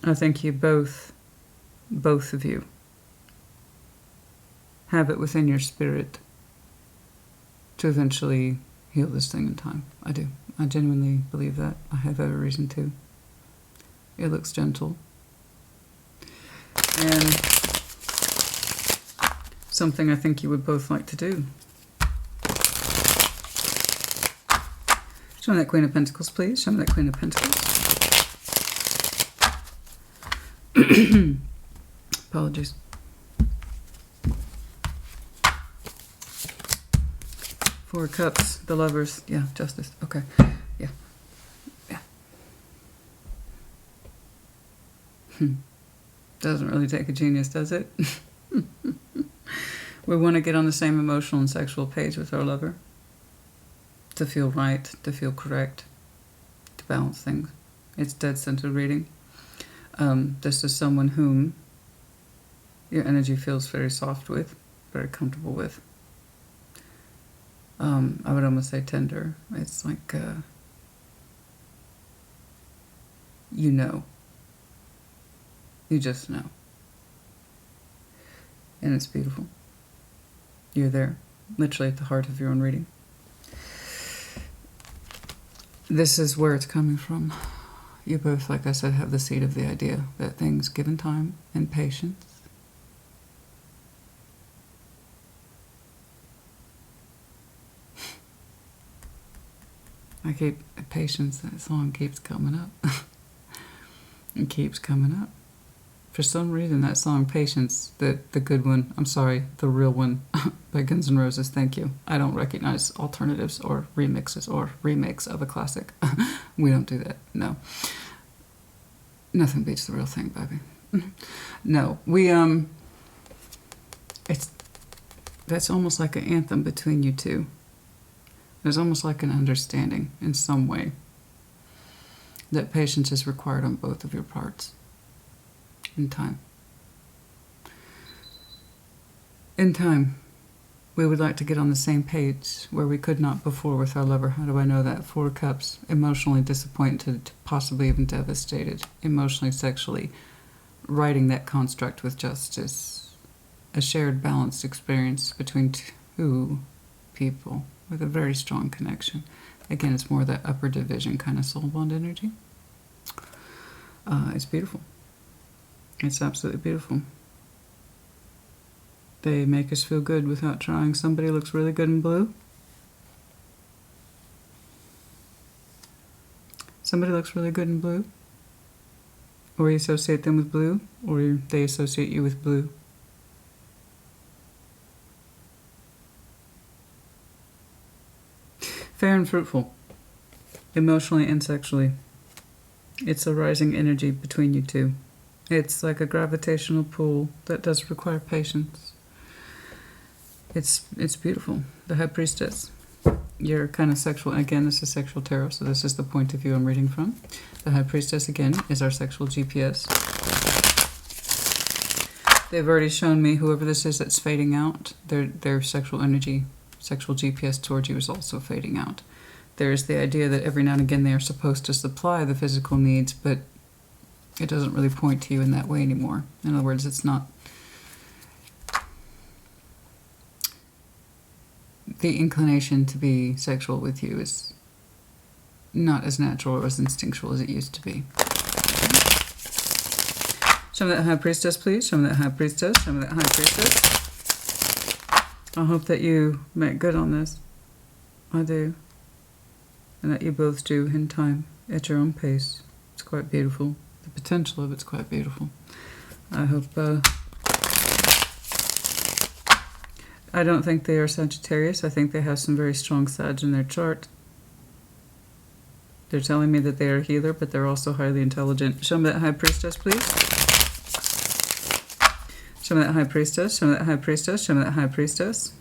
I think you both of you, have it within your spirit to eventually heal this thing in time. I do. I genuinely believe that. I have every reason to. It looks gentle. And something I think you would both like to do. Show me that Queen of Pentacles, please. Show me that Queen of Pentacles. Apologies. Four of Cups, the Lovers. Yeah, Justice. Okay. Yeah. Yeah. Doesn't really take a genius, does it? We want to get on the same emotional and sexual page with our lover. To feel right, to feel correct, to balance things. It's dead-centered reading. This is someone whom your energy feels very soft with, very comfortable with. I would almost say tender. It's like, you know. You just know. And it's beautiful. You're there, literally at the heart of your own reading. This is where it's coming from. You both, like I said, have the seed of the idea that things given time and patience patience, that song keeps coming up. It keeps coming up. For some reason, that song Patience, the good one, I'm sorry, the real one, by Guns N' Roses, thank you. I don't recognize alternatives or remixes or remakes of a classic. We don't do that, no. Nothing beats the real thing, baby. No, that's almost like an anthem between you two. There's almost like an understanding in some way that patience is required on both of your parts. In time. In time, we would like to get on the same page where we could not before with our lover. How do I know that? 4 cups, emotionally disappointed, possibly even devastated, emotionally, sexually, writing that construct with justice. A shared balanced experience between 2 people with a very strong connection. Again, it's more that upper division kind of soul bond energy. It's beautiful. It's absolutely beautiful. They make us feel good without trying. Somebody looks really good in blue. Somebody looks really good in blue. Or you associate them with blue, or they associate you with blue. Fair and fruitful, emotionally and sexually. It's a rising energy between you two. It's like a gravitational pull that does require patience. It's beautiful. The High Priestess. You're kind of sexual. Again, this is sexual tarot, so this is the point of view I'm reading from. The High Priestess, again, is our sexual GPS. They've already shown me, whoever this is that's fading out, their sexual energy, sexual GPS towards you is also fading out. There's the idea that every now and again they are supposed to supply the physical needs, but it doesn't really point to you in that way anymore. In other words, it's not... The inclination to be sexual with you is not as natural or as instinctual as it used to be. Show me that High Priestess, please. Show me that High Priestess. Show me that High Priestess. I hope that you make good on this. I do. And that you both do in time, at your own pace. It's quite beautiful. The potential of it's quite beautiful. I hope... I don't think they are Sagittarius. I think they have some very strong Sag in their chart. They're telling me that they are a healer, but they're also highly intelligent. Show me that High Priestess, please. Show me that High Priestess. Show me that High Priestess. Show me that High Priestess.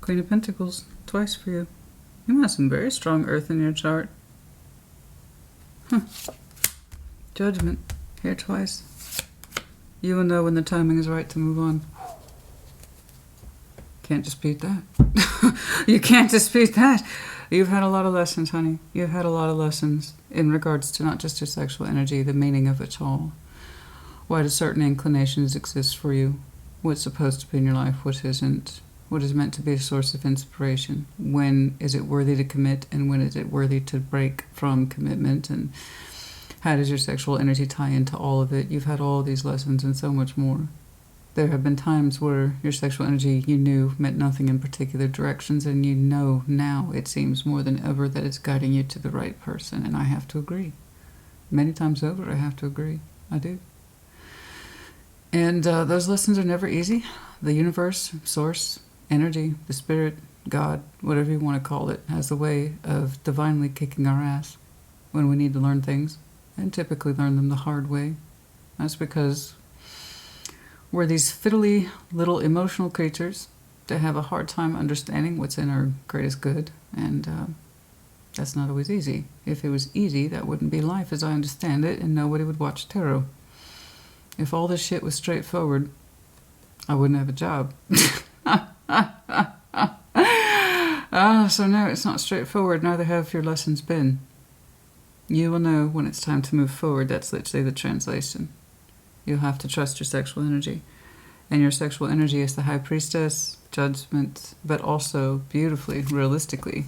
Queen of Pentacles, twice for you. You have some very strong earth in your chart. Judgment, here twice. You will know when the timing is right to move on. Can't dispute that. You can't dispute that. You've had a lot of lessons, honey. You've had a lot of lessons in regards to not just your sexual energy, the meaning of it all. Why do certain inclinations exist for you? What's supposed to be in your life, what isn't? What is meant to be a source of inspiration? When is it worthy to commit, and when is it worthy to break from commitment? And how does your sexual energy tie into all of it? You've had all these lessons and so much more. There have been times where your sexual energy you knew meant nothing in particular directions, and you know now it seems more than ever that it's guiding you to the right person, and I have to agree. Many times over, I have to agree. I do. And those lessons are never easy. The universe, source, energy, the spirit, God, whatever you want to call it, has a way of divinely kicking our ass when we need to learn things, and typically learn them the hard way. That's because we're these fiddly little emotional creatures that have a hard time understanding what's in our greatest good, and that's not always easy. If it was easy, that wouldn't be life as I understand it, and nobody would watch tarot. If all this shit was straightforward, I wouldn't have a job. So no, it's not straightforward. Neither have your lessons been. You will know when it's time to move forward. That's literally the translation. You'll have to trust your sexual energy. And your sexual energy is the High Priestess, Judgment, but also beautifully, realistically,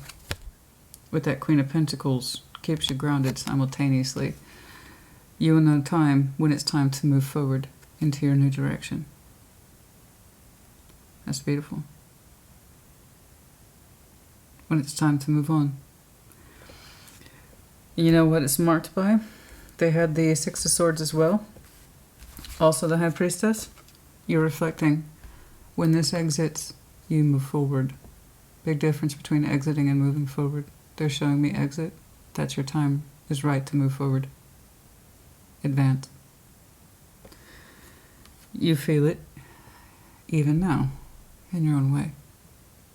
with that Queen of Pentacles, keeps you grounded simultaneously. You will know time when it's time to move forward into your new direction. That's beautiful. When it's time to move on. You know what it's marked by? They had the Six of Swords as well. Also the High Priestess. You're reflecting. When this exits, you move forward. Big difference between exiting and moving forward. They're showing me exit. That's your time is right to move forward. Advance. You feel it even now in your own way.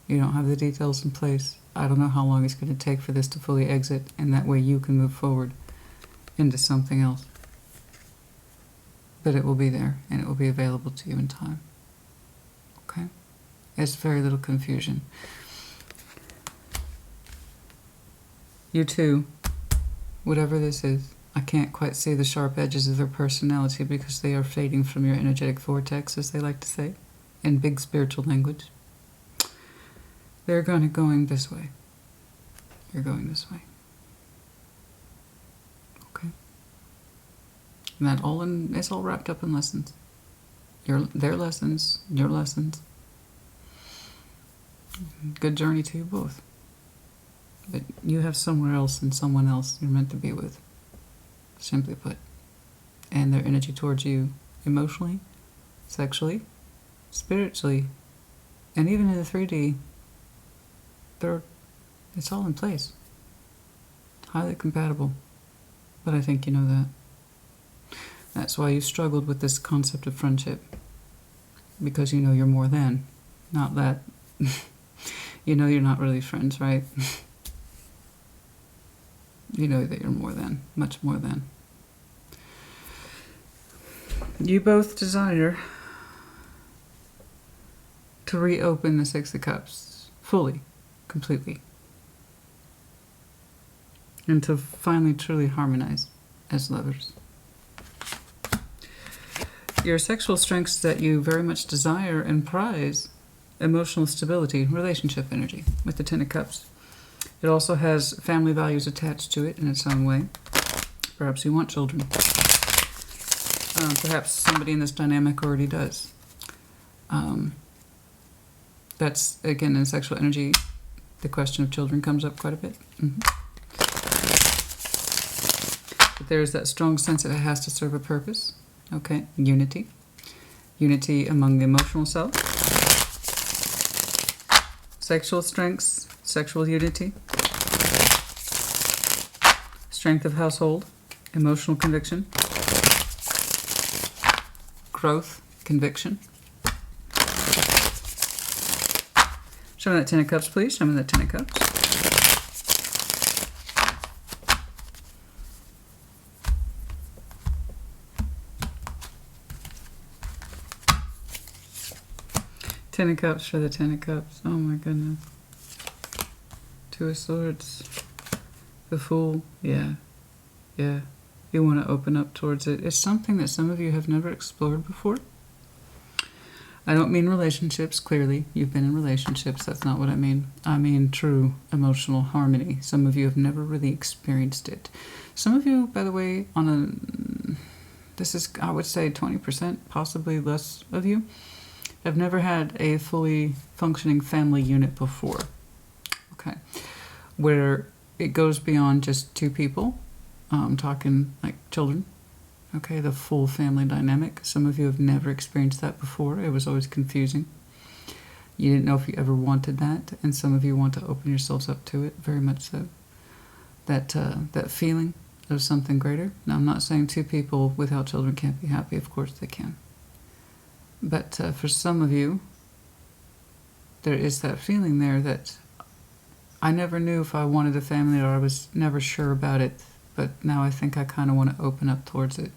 You don't have the details in place. I don't know how long it's going to take for this to fully exit, and that way you can move forward into something else. But it will be there, and it will be available to you in time. Okay? There's very little confusion. You too, whatever this is, I can't quite see the sharp edges of their personality because they are fading from your energetic vortex, as they like to say, in big spiritual language. They're going this way. You're going this way. Okay? And that it's all wrapped up in lessons. Their lessons, your lessons. Good journey to you both. But you have somewhere else and someone else you're meant to be with. Simply put. And their energy towards you emotionally, sexually, spiritually, and even in the 3D, it's all in place. Highly compatible. But I think you know that. That's why you struggled with this concept of friendship. Because you know you're more than. Not that. You know you're not really friends, right? You know that you're more than. Much more than. You both desire to reopen the Six of Cups fully. Completely. And to finally truly harmonize as lovers. Your sexual strengths that you very much desire and prize: emotional stability, relationship energy with the Ten of Cups. It also has family values attached to it in its own way. Perhaps you want children. Perhaps somebody in this dynamic already does. That's, again, in sexual energy, the question of children comes up quite a bit. But there's that strong sense that it has to serve a purpose. Okay, unity. Unity among the emotional self. Sexual strengths, sexual unity. Strength of household, emotional conviction. Growth, conviction. Show me that Ten of Cups, please. Show me that Ten of Cups. Ten of Cups for the Ten of Cups. Oh my goodness. Two of Swords. The Fool. Yeah. Yeah. You want to open up towards it. It's something that some of you have never explored before. I don't mean relationships, clearly. You've been in relationships. That's not what I mean. I mean true emotional harmony. Some of you have never really experienced it. Some of you, by the way, this is, I would say, 20%, possibly less of you, have never had a fully functioning family unit before. Okay. Where it goes beyond just two people. I'm talking like children. Okay, the full family dynamic. Some of you have never experienced that before. It was always confusing. You didn't know if you ever wanted that, and some of you want to open yourselves up to it, very much so. That feeling of something greater. Now, I'm not saying two people without children can't be happy. Of course they can. But for some of you, there is that feeling there that I never knew if I wanted a family, or I was never sure about it, but now I think I kind of want to open up towards it.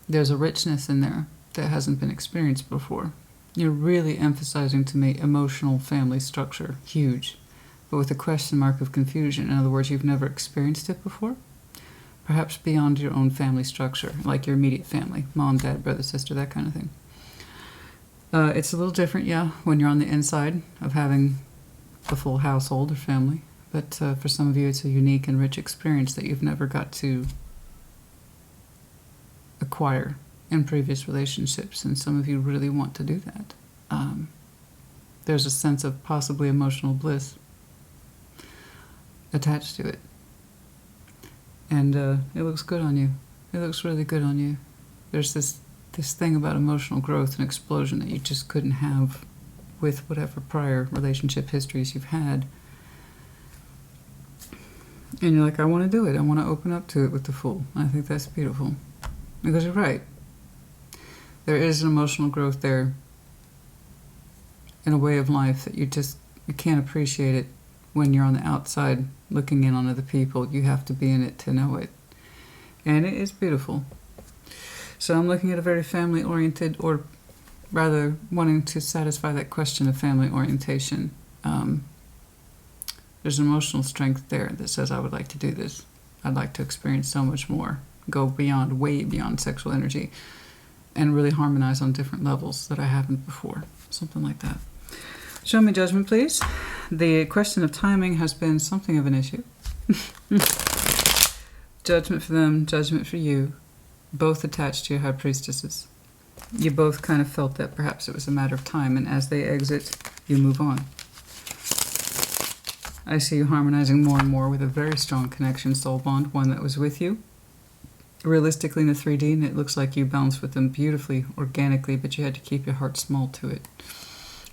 There's a richness in there that hasn't been experienced before. You're really emphasizing to me emotional family structure, huge, but with a question mark of confusion. In other words, you've never experienced it before, perhaps beyond your own family structure, like your immediate family, mom, dad, brother, sister, that kind of thing. It's a little different, yeah, when you're on the inside of having a full household or family, but for some of you it's a unique and rich experience that you've never got to acquire in previous relationships, and some of you really want to do that. There's a sense of possibly emotional bliss attached to it. And it looks good on you. It looks really good on you. There's this thing about emotional growth and explosion that you just couldn't have with whatever prior relationship histories you've had. And you're like, I want to do it. I want to open up to it with the Fool. I think that's beautiful. Because you're right. There is an emotional growth there in a way of life that you can't appreciate it when you're on the outside looking in on other people. You have to be in it to know it. And it is beautiful. So I'm looking at a very family-oriented, or rather wanting to satisfy that question of family orientation. There's an emotional strength there that says, I would like to do this. I'd like to experience so much more. Go beyond, way beyond sexual energy. And really harmonize on different levels that I haven't before. Something like that. Show me judgment, please. The question of timing has been something of an issue. Judgment for them, judgment for you. Both attached to your high priestesses. You both kind of felt that perhaps it was a matter of time, and as they exit, you move on. I see you harmonizing more and more with a very strong connection, soul bond, one that was with you. Realistically in the 3D, and it looks like you bounced with them beautifully, organically, but you had to keep your heart small to it.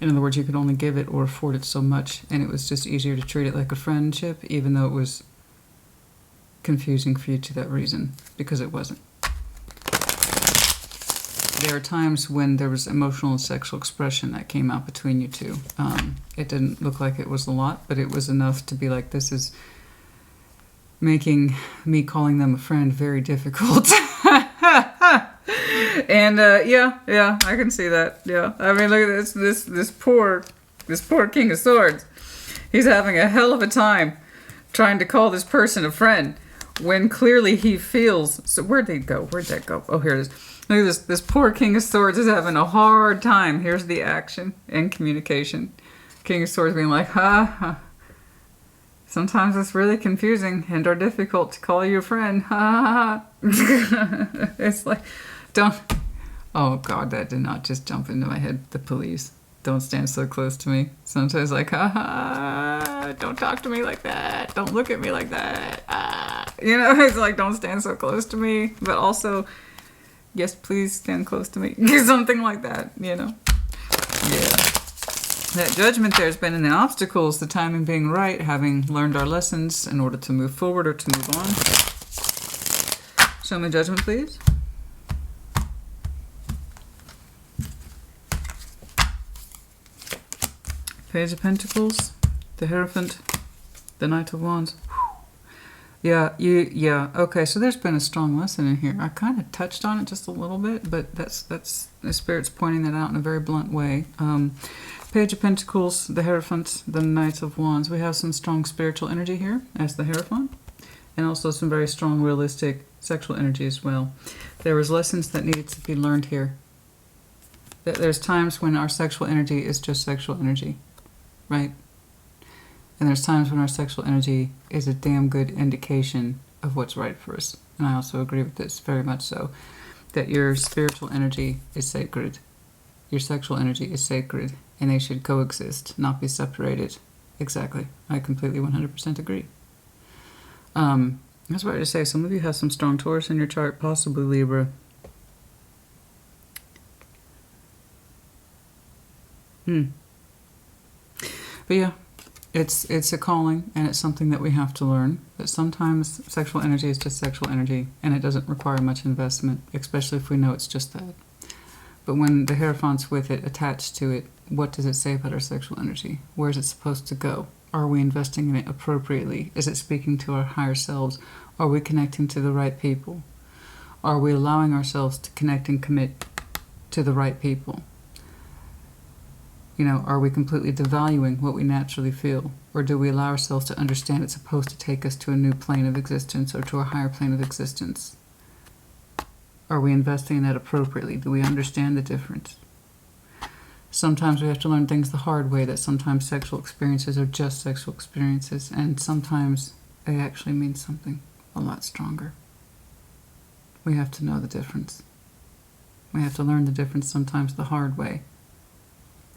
In other words, you could only give it or afford it so much, and it was just easier to treat it like a friendship, even though it was confusing for you to that reason, because it wasn't. There are times when there was emotional and sexual expression that came out between you two. It didn't look like it was a lot, but it was enough to be like, this is making me calling them a friend very difficult. And yeah, I can see that. Yeah, I mean, look at this poor King of Swords. He's having a hell of a time trying to call this person a friend when clearly he feels. So where'd they go? Where'd that go? Oh, here it is. Look at this poor King of Swords is having a hard time. Here's the action and communication. King of Swords being like, sometimes it's really confusing and or difficult to call you a friend. It's like, don't. Oh God, that did not just jump into my head. The police. Don't stand so close to me. Sometimes like, don't talk to me like that. Don't look at me like that. You know, it's like, don't stand so close to me. But also, yes, please stand close to me. Something like that, you know. Yeah. That judgment there's been in the obstacles, the timing being right, having learned our lessons in order to move forward or to move on. Show me judgment, please. Page of Pentacles, the Hierophant, the Knight of Wands. Yeah, okay, so there's been a strong lesson in here. I kind of touched on it just a little bit, but that's the Spirit's pointing that out in a very blunt way. Page of Pentacles, the Hierophant, the Knight of Wands. We have some strong spiritual energy here as the Hierophant, and also some very strong realistic sexual energy as well. There was lessons that needed to be learned here. There's times when our sexual energy is just sexual energy, right? And there's times when our sexual energy is a damn good indication of what's right for us. And I also agree with this, very much so, that your spiritual energy is sacred. Your sexual energy is sacred, and they should coexist, not be separated. Exactly. I completely 100% agree. That's what I to say. Some of you have some strong Taurus in your chart, possibly Libra. But yeah. It's a calling, and it's something that we have to learn. But sometimes sexual energy is just sexual energy, and it doesn't require much investment, especially if we know it's just that. But when the Hierophant's with it, attached to it, what does it say about our sexual energy? Where is it supposed to go? Are we investing in it appropriately? Is it speaking to our higher selves? Are we connecting to the right people? Are we allowing ourselves to connect and commit to the right people? You know, are we completely devaluing what we naturally feel? Or do we allow ourselves to understand it's supposed to take us to a new plane of existence or to a higher plane of existence? Are we investing in that appropriately? Do we understand the difference? Sometimes we have to learn things the hard way, that sometimes sexual experiences are just sexual experiences, and sometimes they actually mean something a lot stronger. We have to know the difference. We have to learn the difference sometimes the hard way.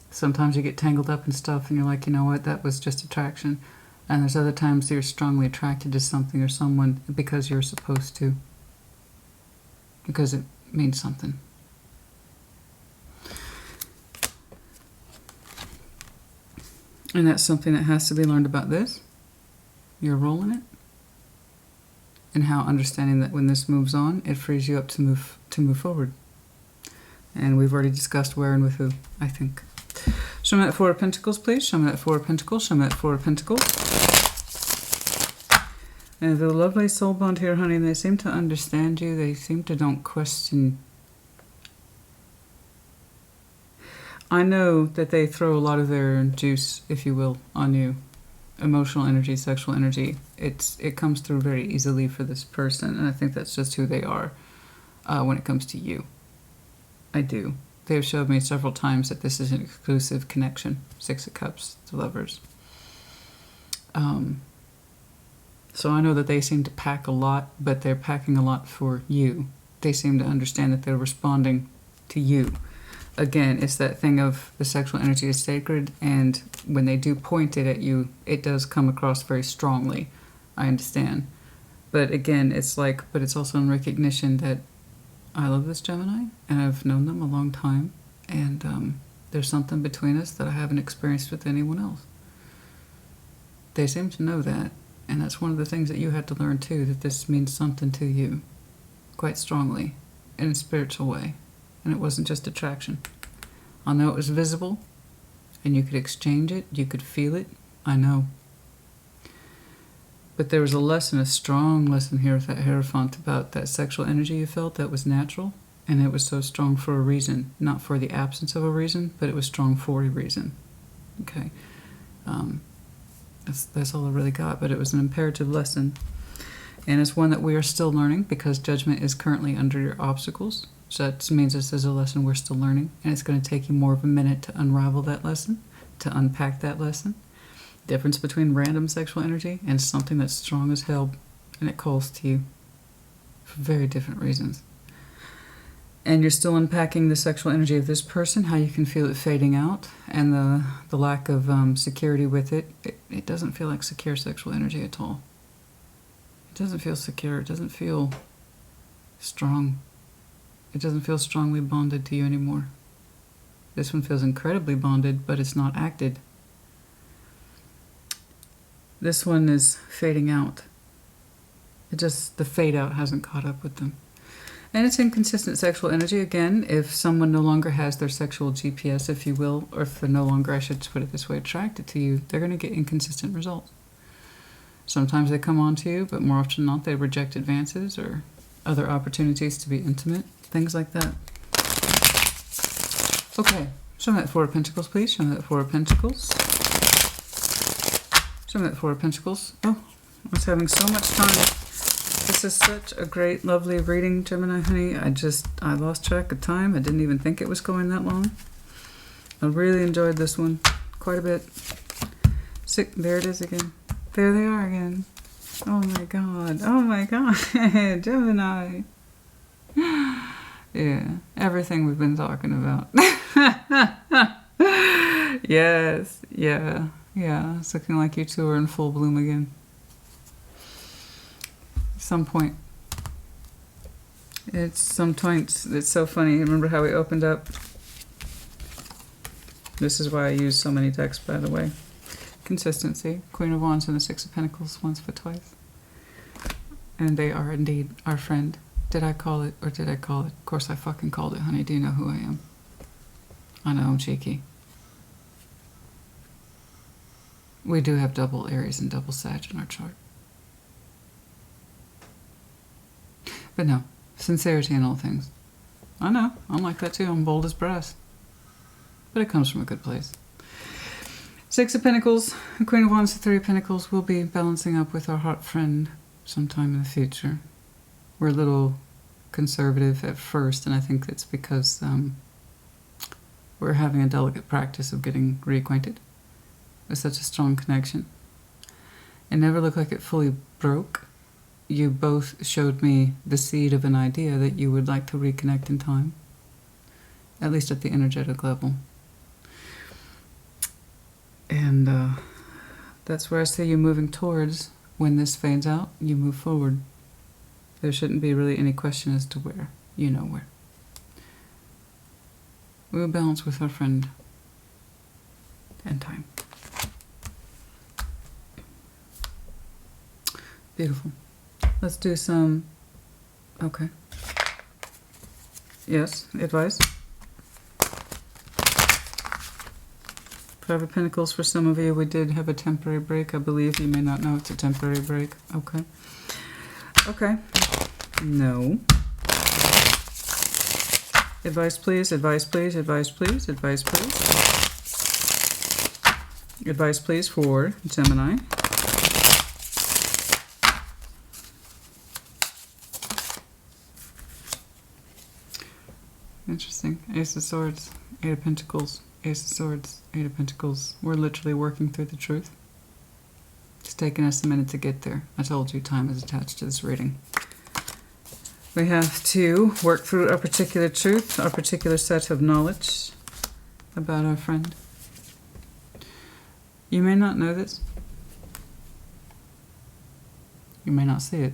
Sometimes you get tangled up in stuff and you're like, you know what, that was just attraction. And there's other times you're strongly attracted to something or someone because you're supposed to. Because it means something. And that's something that has to be learned about this. Your role in it. And how understanding that when this moves on, it frees you up to move forward. And we've already discussed where and with who, I think. Show me that Four of Pentacles, please. Show me that Four of Pentacles. Show me that Four of Pentacles. And the lovely soul bond here, honey, they seem to understand you. They seem to don't question. I know that they throw a lot of their juice, if you will, on you. Emotional energy, sexual energy. It comes through very easily for this person. And I think that's just who they are when it comes to you. I do. They have showed me several times that this is an exclusive connection. Six of Cups, the Lovers. So I know that they seem to pack a lot, but they're packing a lot for you. They seem to understand that they're responding to you. Again, it's that thing of the sexual energy is sacred, and when they do point it at you, it does come across very strongly. I understand. But again, it's like, but it's also in recognition that I love this Gemini, and I've known them a long time, and there's something between us that I haven't experienced with anyone else. They seem to know that, and that's one of the things that you have to learn too, that this means something to you, quite strongly, in a spiritual way, and it wasn't just attraction. I know it was visible, and you could exchange it, you could feel it, I know. But there was a lesson, a strong lesson here with that Hierophant about that sexual energy you felt that was natural, and it was so strong for a reason. Not for the absence of a reason, but it was strong for a reason. Okay. That's all I really got, but it was an imperative lesson. And it's one that we are still learning because judgment is currently under your obstacles. So that means this is a lesson we're still learning, and it's going to take you more of a minute to unravel that lesson, to unpack that lesson. Difference between random sexual energy and something that's strong as hell, and it calls to you for very different reasons. And you're still unpacking the sexual energy of this person, how you can feel it fading out, and the lack of security with it. It doesn't feel like secure sexual energy at all. It doesn't feel secure. It doesn't feel strong. It doesn't feel strongly bonded to you anymore. This one feels incredibly bonded, but it's not acted. This one is fading out. The fade out hasn't caught up with them. And it's inconsistent sexual energy. Again, if someone no longer has their sexual GPS, if you will, or if they're no longer, I should put it this way, attracted to you, they're going to get inconsistent results. Sometimes they come on to you, but more often than not, they reject advances or other opportunities to be intimate, things like that. Okay, show me that Four of Pentacles, please. Show me that Four of Pentacles. Show me that Four of Pentacles. Oh, I was having so much time. This is such a great, lovely reading, Gemini, honey. I lost track of time. I didn't even think it was going that long. I really enjoyed this one quite a bit. There it is again. There they are again. Oh my God. Oh my God. Gemini. Yeah, everything we've been talking about. Yes, yeah. Yeah, it's looking like you two are in full bloom again. At some point. It's so funny. Remember how we opened up? This is why I use so many decks, by the way. Consistency. Queen of Wands and the Six of Pentacles once but twice. And they are indeed our friend. Did I call it or did I call it? Of course I fucking called it, honey. Do you know who I am? I know I'm cheeky. We do have double Aries and double Sag in our chart. But no, sincerity in all things. I know, I'm like that too. I'm bold as brass. But it comes from a good place. Six of Pentacles, Queen of Wands, the Three of Pentacles will be balancing up with our hot friend sometime in the future. We're a little conservative at first, and I think it's because we're having a delicate practice of getting reacquainted with such a strong connection. It never looked like it fully broke, you both showed me the seed of an idea that you would like to reconnect in time, at least at the energetic level. And that's where I see you moving towards. When this fades out, you move forward. There shouldn't be really any question as to where. You know where. We will balance with our friend and time. Beautiful. Let's do some... Okay. Yes, advice? Five of Pentacles for some of you. We did have a temporary break. I believe you may not know it's a temporary break. Okay. Okay. No. Advice, please. Advice, please. Advice, please. Advice, please. Advice, please, for Gemini. Interesting. Ace of Swords. Eight of Pentacles. Ace of Swords. Eight of Pentacles. We're literally working through the truth. It's taken us a minute to get there. I told you time is attached to this reading. We have to work through a particular truth, a particular set of knowledge about our friend. You may not know this. You may not see it.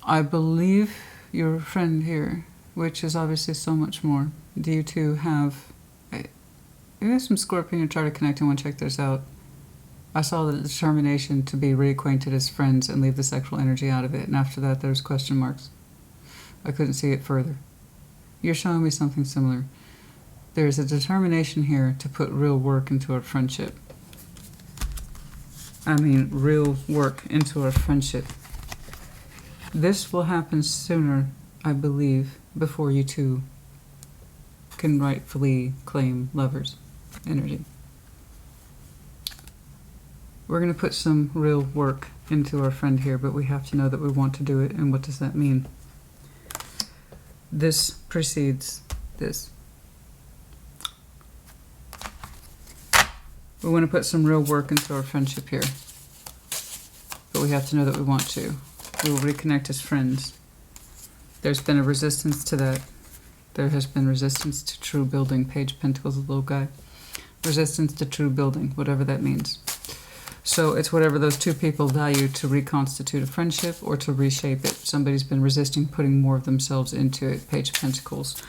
I believe your friend here, which is obviously so much more. Do you two have... There's some Scorpio in your chart to connect. I want to check this out. I saw the determination to be reacquainted as friends and leave the sexual energy out of it. And after that, there's question marks. I couldn't see it further. You're showing me something similar. There's a determination here to put real work into our friendship. I mean, real work into our friendship. This will happen sooner, I believe, before you two can rightfully claim lovers' energy. We're going to put some real work into our friend here, but we have to know that we want to do it. And what does that mean? This precedes this. We want to put some real work into our friendship here. But we have to know that we want to. We will reconnect as friends. There's been a resistance to that. There has been resistance to true building. Page of Pentacles, the little guy. Resistance to true building, whatever that means. So it's whatever those two people value to reconstitute a friendship or to reshape it. Somebody's been resisting putting more of themselves into it. Page of Pentacles.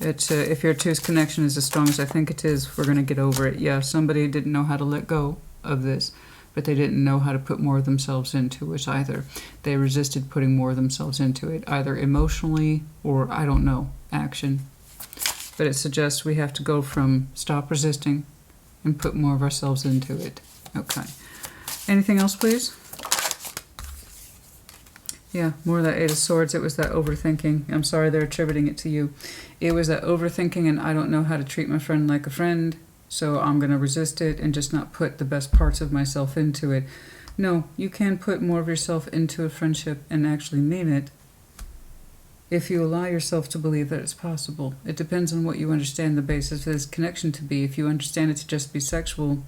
If your two's connection is as strong as I think it is, we're going to get over it. Yeah, somebody didn't know how to let go of this, but they didn't know how to put more of themselves into it either. They resisted putting more of themselves into it, either emotionally or, I don't know, action. But it suggests we have to go from stop resisting and put more of ourselves into it. Okay. Anything else, please? Yeah, more of that Eight of Swords. It was that overthinking. I'm sorry they're attributing it to you. It was that overthinking and I don't know how to treat my friend like a friend, so I'm going to resist it and just not put the best parts of myself into it. No, you can put more of yourself into a friendship and actually mean it if you allow yourself to believe that it's possible. It depends on what you understand the basis of this connection to be. If you understand it to just be sexual,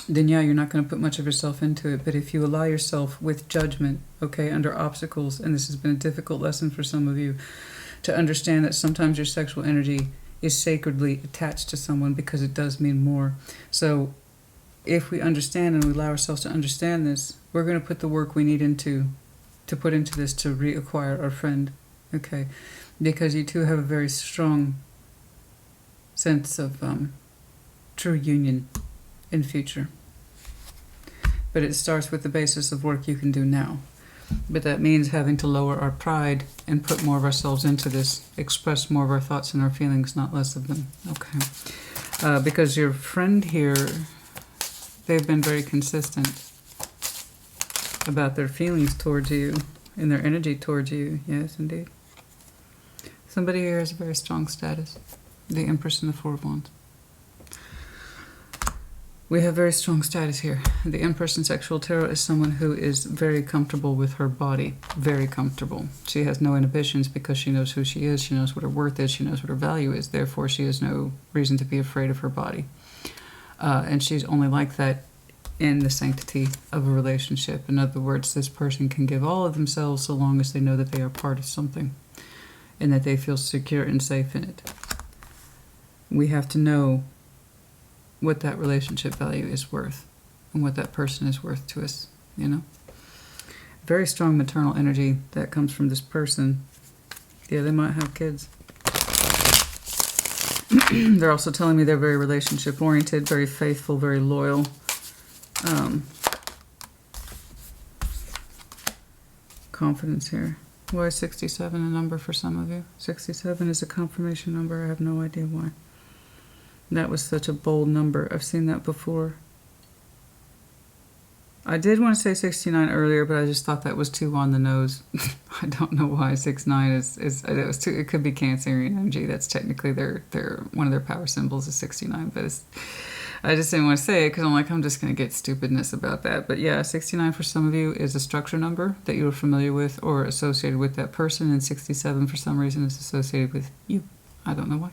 then yeah, you're not going to put much of yourself into it. But if you allow yourself with judgment, okay, under obstacles, and this has been a difficult lesson for some of you, to understand that sometimes your sexual energy is sacredly attached to someone because it does mean more. So if we understand and we allow ourselves to understand this, we're going to put the work we need to put into this to reacquire our friend. Okay, because you two have a very strong sense of true union in future. But it starts with the basis of work you can do now. But that means having to lower our pride and put more of ourselves into this, express more of our thoughts and our feelings, not less of them. Okay. Because your friend here, they've been very consistent about their feelings towards you and their energy towards you. Yes, indeed. Somebody here has a very strong status. The Empress and the Four of Wands. We have very strong status here. The Empress in Sexual Tarot is someone who is very comfortable with her body. Very comfortable. She has no inhibitions because she knows who she is. She knows what her worth is. She knows what her value is. Therefore, she has no reason to be afraid of her body. And she's only like that in the sanctity of a relationship. In other words, this person can give all of themselves so long as they know that they are part of something and that they feel secure and safe in it. We have to know what that relationship value is worth and what that person is worth to us, you know? Very strong maternal energy that comes from this person. Yeah, they might have kids. They're also telling me they're very relationship oriented, very faithful, very loyal. Confidence here. Why is 67 a number for some of you? 67 is a confirmation number. I have no idea why. That was such a bold number. I've seen that before. I did want to say 69 earlier, but I just thought that was too on the nose. I don't know why 69 is it was too. It could be Cancerian energy. That's technically their one of their power symbols is 69, but I just didn't want to say it because I'm just going to get stupidness about that. But yeah, 69 for some of you is a structure number that you are familiar with or associated with that person, and 67 for some reason is associated with you. I don't know why.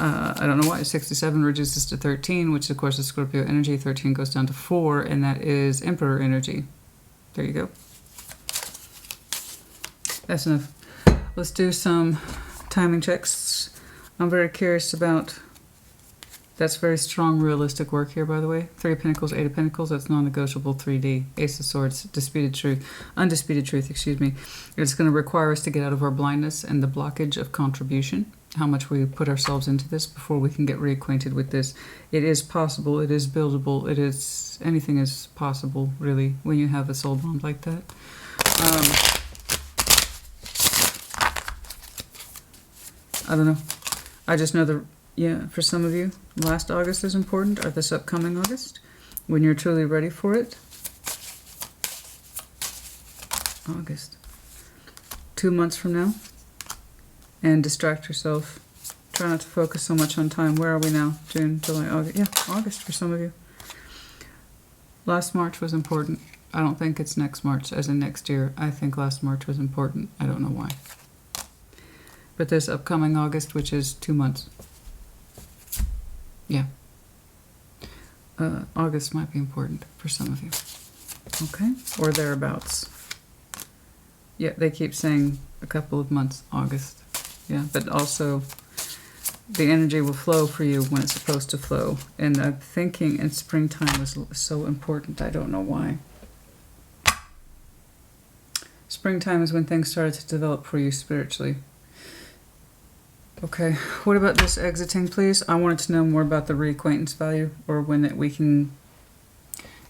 I don't know why. 67 reduces to 13, which of course is Scorpio energy. 13 goes down to 4, and that is Emperor energy. There you go. That's enough. Let's do some timing checks. I'm very curious about... That's very strong, realistic work here, by the way. 3 of Pentacles, 8 of Pentacles, that's non-negotiable. 3D. Ace of Swords, undisputed truth, excuse me. It's going to require us to get out of our blindness and the blockage of contribution. How much we put ourselves into this before we can get reacquainted with this. It is possible, it is buildable, anything is possible, really, when you have a soul bond like that. I don't know. I just know for some of you, last August is important, or this upcoming August, when you're truly ready for it. August. 2 months from now. And distract yourself. Try not to focus so much on time. Where are we now? June, July, August. Yeah, August for some of you. Last March was important. I don't think it's next March, as in next year. I think last March was important. I don't know why. But this upcoming August, which is 2 months. Yeah. August might be important for some of you. Okay? Or thereabouts. Yeah, they keep saying a couple of months, August. Yeah, but also the energy will flow for you when it's supposed to flow. And I'm thinking in springtime was so important. I don't know why. Springtime is when things started to develop for you spiritually. Okay, what about this exiting, please? I wanted to know more about the reacquaintance value, or when we can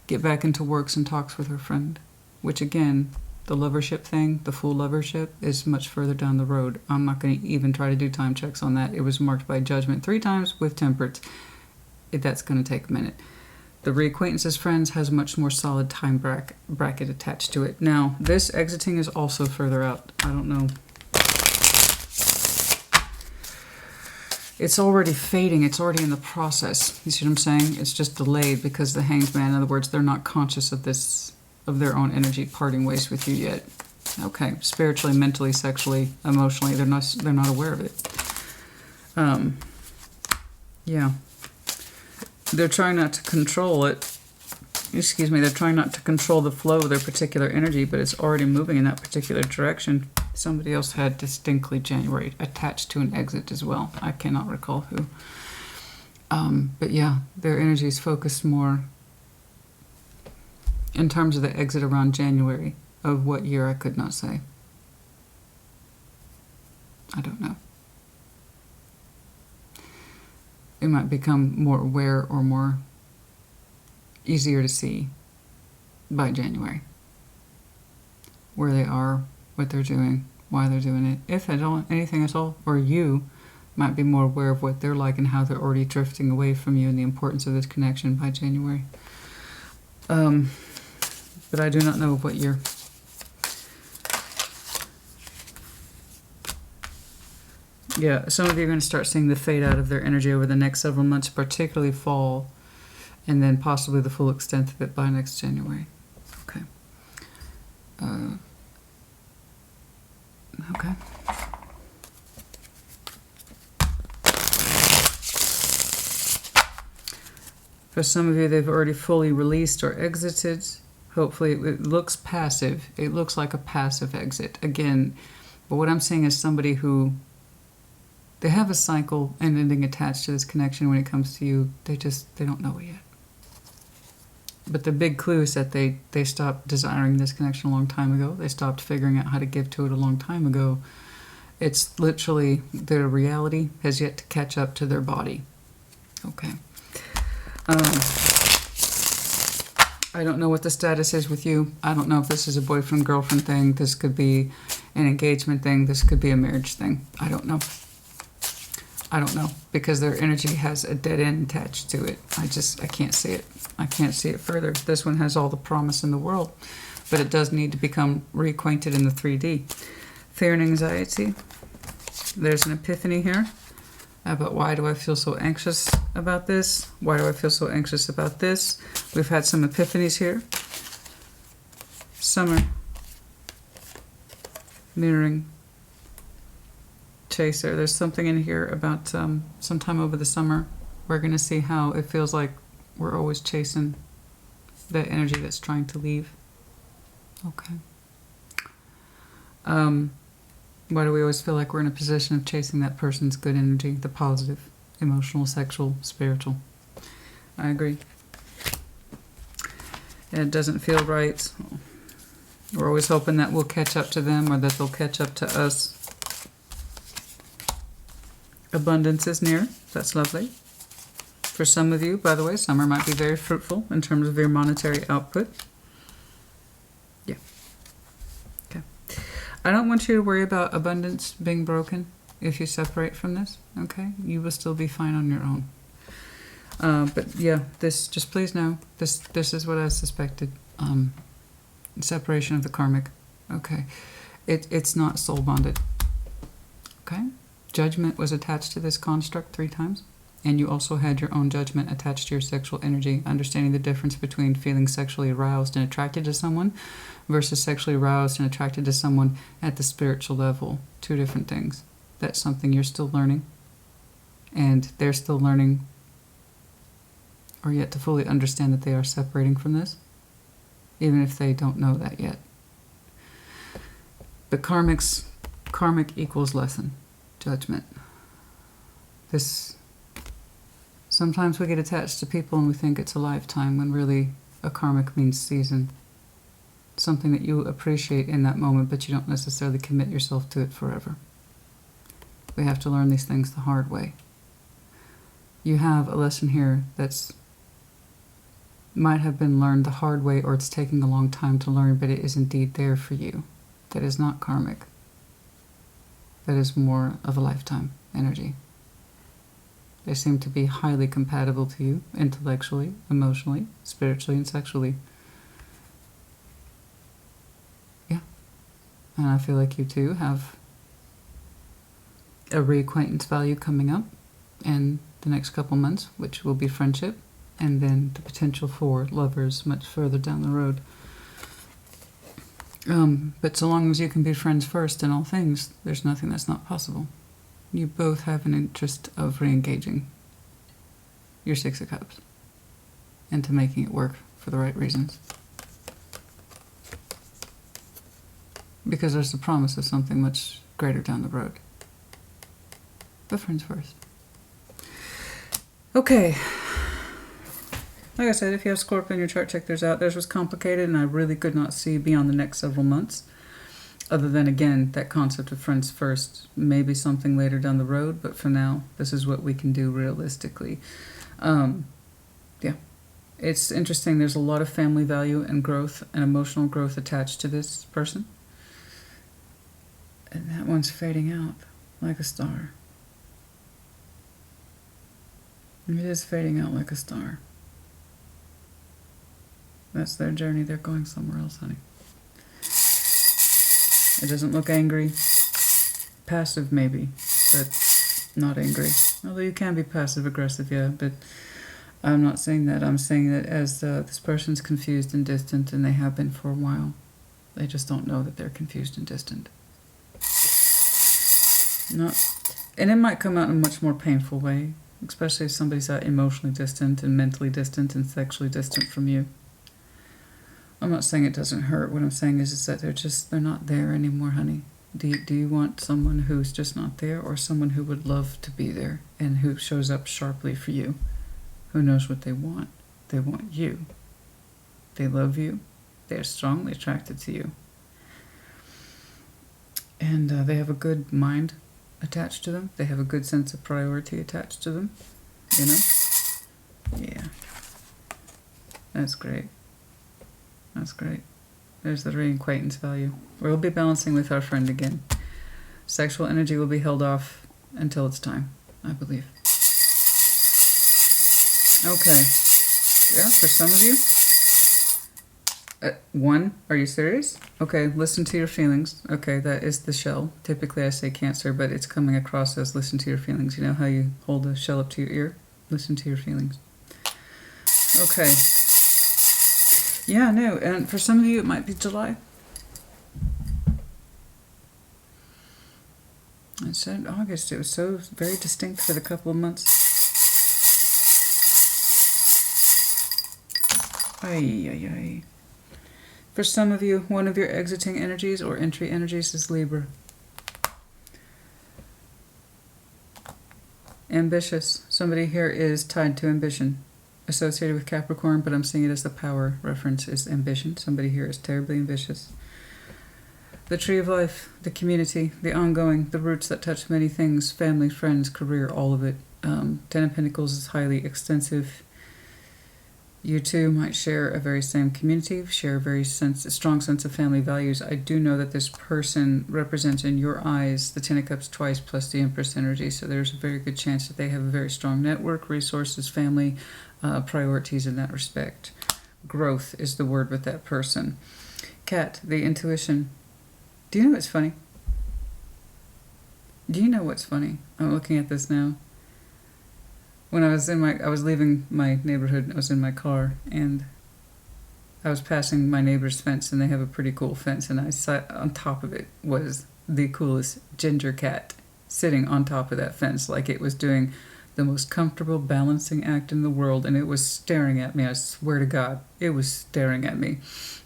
get back into works and talks with her friend. Which again... The lovership thing, the full lovership, is much further down the road. I'm not going to even try to do time checks on that. It was marked by judgment 3 times with temperance. That's going to take a minute. The reacquaintances friends has a much more solid time bracket attached to it. Now, this exiting is also further out. I don't know. It's already fading. It's already in the process. You see what I'm saying? It's just delayed because the Hanged Man, in other words, they're not conscious of this, of their own energy parting ways with you yet. Okay, spiritually, mentally, sexually, emotionally, they're not aware of it. Yeah. They're trying not to control it. Excuse me, they're trying not to control the flow of their particular energy, but it's already moving in that particular direction. Somebody else had distinctly January attached to an exit as well. I cannot recall who. But yeah, their energy is focused more in terms of the exit around January. Of what year, I could not say. I don't know. It might become more aware or more easier to see by January. Where they are, what they're doing, why they're doing it, if at all, anything at all. Or you might be more aware of what they're like and how they're already drifting away from you and the importance of this connection by January. But I do not know what year. Yeah, some of you are going to start seeing the fade out of their energy over the next several months, particularly fall, and then possibly the full extent of it by next January. Okay. Okay. For some of you, they've already fully released or exited. Hopefully, it looks passive. It looks like a passive exit. Again, but what I'm saying is somebody who, they have a cycle and ending attached to this connection when it comes to you. They don't know it yet. But the big clue is that they stopped desiring this connection a long time ago. They stopped figuring out how to give to it a long time ago. It's literally their reality has yet to catch up to their body. Okay. I don't know what the status is with you. I don't know if this is a boyfriend-girlfriend thing. This could be an engagement thing. This could be a marriage thing. I don't know. I don't know, because their energy has a dead end attached to it. I can't see it. I can't see it further. This one has all the promise in the world, but it does need to become reacquainted in the 3D. Fear and anxiety. There's an epiphany here about why do I feel so anxious about this? Why do I feel so anxious about this? We've had some epiphanies here. Summer. Mirroring. Chaser. There's something in here about sometime over the summer. We're going to see how it feels like we're always chasing that energy that's trying to leave. Okay. Why do we always feel like we're in a position of chasing that person's good energy, the positive, emotional, sexual, spiritual? I agree. It doesn't feel right. We're always hoping that we'll catch up to them or that they'll catch up to us. Abundance is near. That's lovely. For some of you, by the way, summer might be very fruitful in terms of your monetary output. Yeah. Okay. I don't want you to worry about abundance being broken if you separate from this. Okay? You will still be fine on your own. But yeah, this, just please know, this is what I suspected. Separation of the karmic. Okay. It's not soul bonded. Okay? Judgment was attached to this construct 3 times. And you also had your own judgment attached to your sexual energy, understanding the difference between feeling sexually aroused and attracted to someone versus sexually aroused and attracted to someone at the spiritual level. 2 different things. That's something you're still learning. And they're still learning or yet to fully understand that they are separating from this, even if they don't know that yet. But karmic equals lesson, judgment. Sometimes we get attached to people and we think it's a lifetime when really a karmic means season. Something that you appreciate in that moment, but you don't necessarily commit yourself to it forever. We have to learn these things the hard way. You have a lesson here that's might have been learned the hard way, or it's taking a long time to learn, but it is indeed there for you. That is not karmic. That is more of a lifetime energy. They seem to be highly compatible to you, intellectually, emotionally, spiritually, and sexually. Yeah. And I feel like you two have a reacquaintance value coming up in the next couple months, which will be friendship, and then the potential for lovers much further down the road. But so long as you can be friends first in all things, there's nothing that's not possible. You both have an interest of re-engaging your 6 of Cups into making it work for the right reasons. Because there's the promise of something much greater down the road. But friends first. Okay. Like I said, if you have Scorpio in your chart, check theirs out. Theirs was complicated, and I really could not see beyond the next several months. Other than, again, that concept of friends first. Maybe something later down the road, but for now, this is what we can do realistically. Yeah. It's interesting. There's a lot of family value and growth and emotional growth attached to this person. And that one's fading out like a star. It is fading out like a star. That's their journey. They're going somewhere else, honey. It doesn't look angry. Passive, maybe, but not angry. Although you can be passive-aggressive, yeah, but I'm not saying that. I'm saying that as this person's confused and distant, and they have been for a while. They just don't know that they're confused and distant. And it might come out in a much more painful way especially if somebody's that emotionally distant and mentally distant and sexually distant from you. I'm not saying it doesn't hurt. What I'm saying is that they're not there anymore, honey. Do you want someone who's just not there, or someone who would love to be there and who shows up sharply for you, who knows what they want? They want you. They love you. They're strongly attracted to you. And they have a good mind attached to them. They have a good sense of priority attached to them. You know? Yeah. That's great. That's great. There's the reacquaintance value. We'll be balancing with our friend again. Sexual energy will be held off until it's time, I believe. Okay. Yeah, for some of you. One, are you serious? Okay, listen to your feelings. Okay, that is the shell. Typically I say Cancer, but it's coming across as listen to your feelings. You know how you hold a shell up to your ear? Listen to your feelings. Okay. Yeah, no, and for some of you it might be July. I said August. It was so very distinct for the couple of months. Ay, ay, ay. For some of you, one of your exiting energies or entry energies is Libra. Ambitious. Somebody here is tied to ambition. Associated with Capricorn, but I'm seeing it as the power reference is ambition. Somebody here is terribly ambitious. The tree of life, the community, the ongoing, the roots that touch many things, family, friends, career, all of it. Ten of Pentacles is highly extensive. You two might share a very same community, share a very strong sense of family values. I do know that this person represents in your eyes the Ten of Cups twice plus the Empress energy, so there's a very good chance that they have a very strong network, resources, family, priorities in that respect. Growth is the word with that person. Cat, the intuition. Do you know what's funny? Do you know what's funny? I'm looking at this now. When I was leaving my neighborhood, I was in my car, and I was passing my neighbor's fence, and they have a pretty cool fence, and I sat on top of it was the coolest ginger cat sitting on top of that fence like it was doing the most comfortable balancing act in the world, and it was staring at me. I swear to God, it was staring at me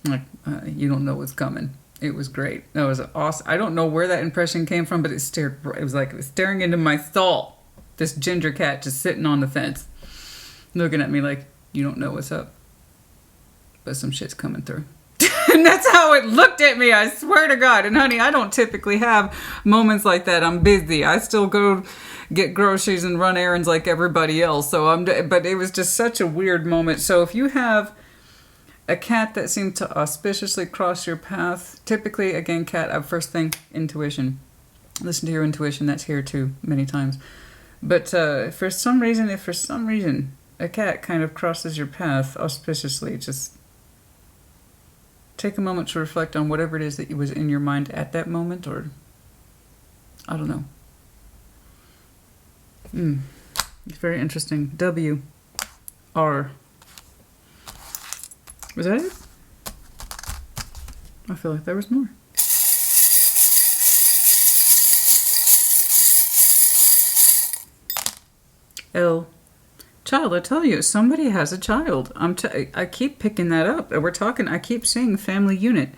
like, you don't know what's coming. It was great. That was awesome. I don't know where that impression came from, but it was like it was staring into my soul. This ginger cat just sitting on the fence, looking at me like, you don't know what's up, but some shit's coming through. And that's how it looked at me, I swear to God. And honey, I don't typically have moments like that. I'm busy. I still go get groceries and run errands like everybody else. But it was just such a weird moment. So if you have a cat that seemed to auspiciously cross your path, typically, again, cat, first thing, intuition. Listen to your intuition. That's here too, many times. But if for some reason a cat kind of crosses your path auspiciously, just take a moment to reflect on whatever it is that was in your mind at that moment, or I don't know. It's very interesting. W. R. Was that it? I feel like there was more. L. Child, I tell you, somebody has a child. I keep picking that up. I keep saying family unit.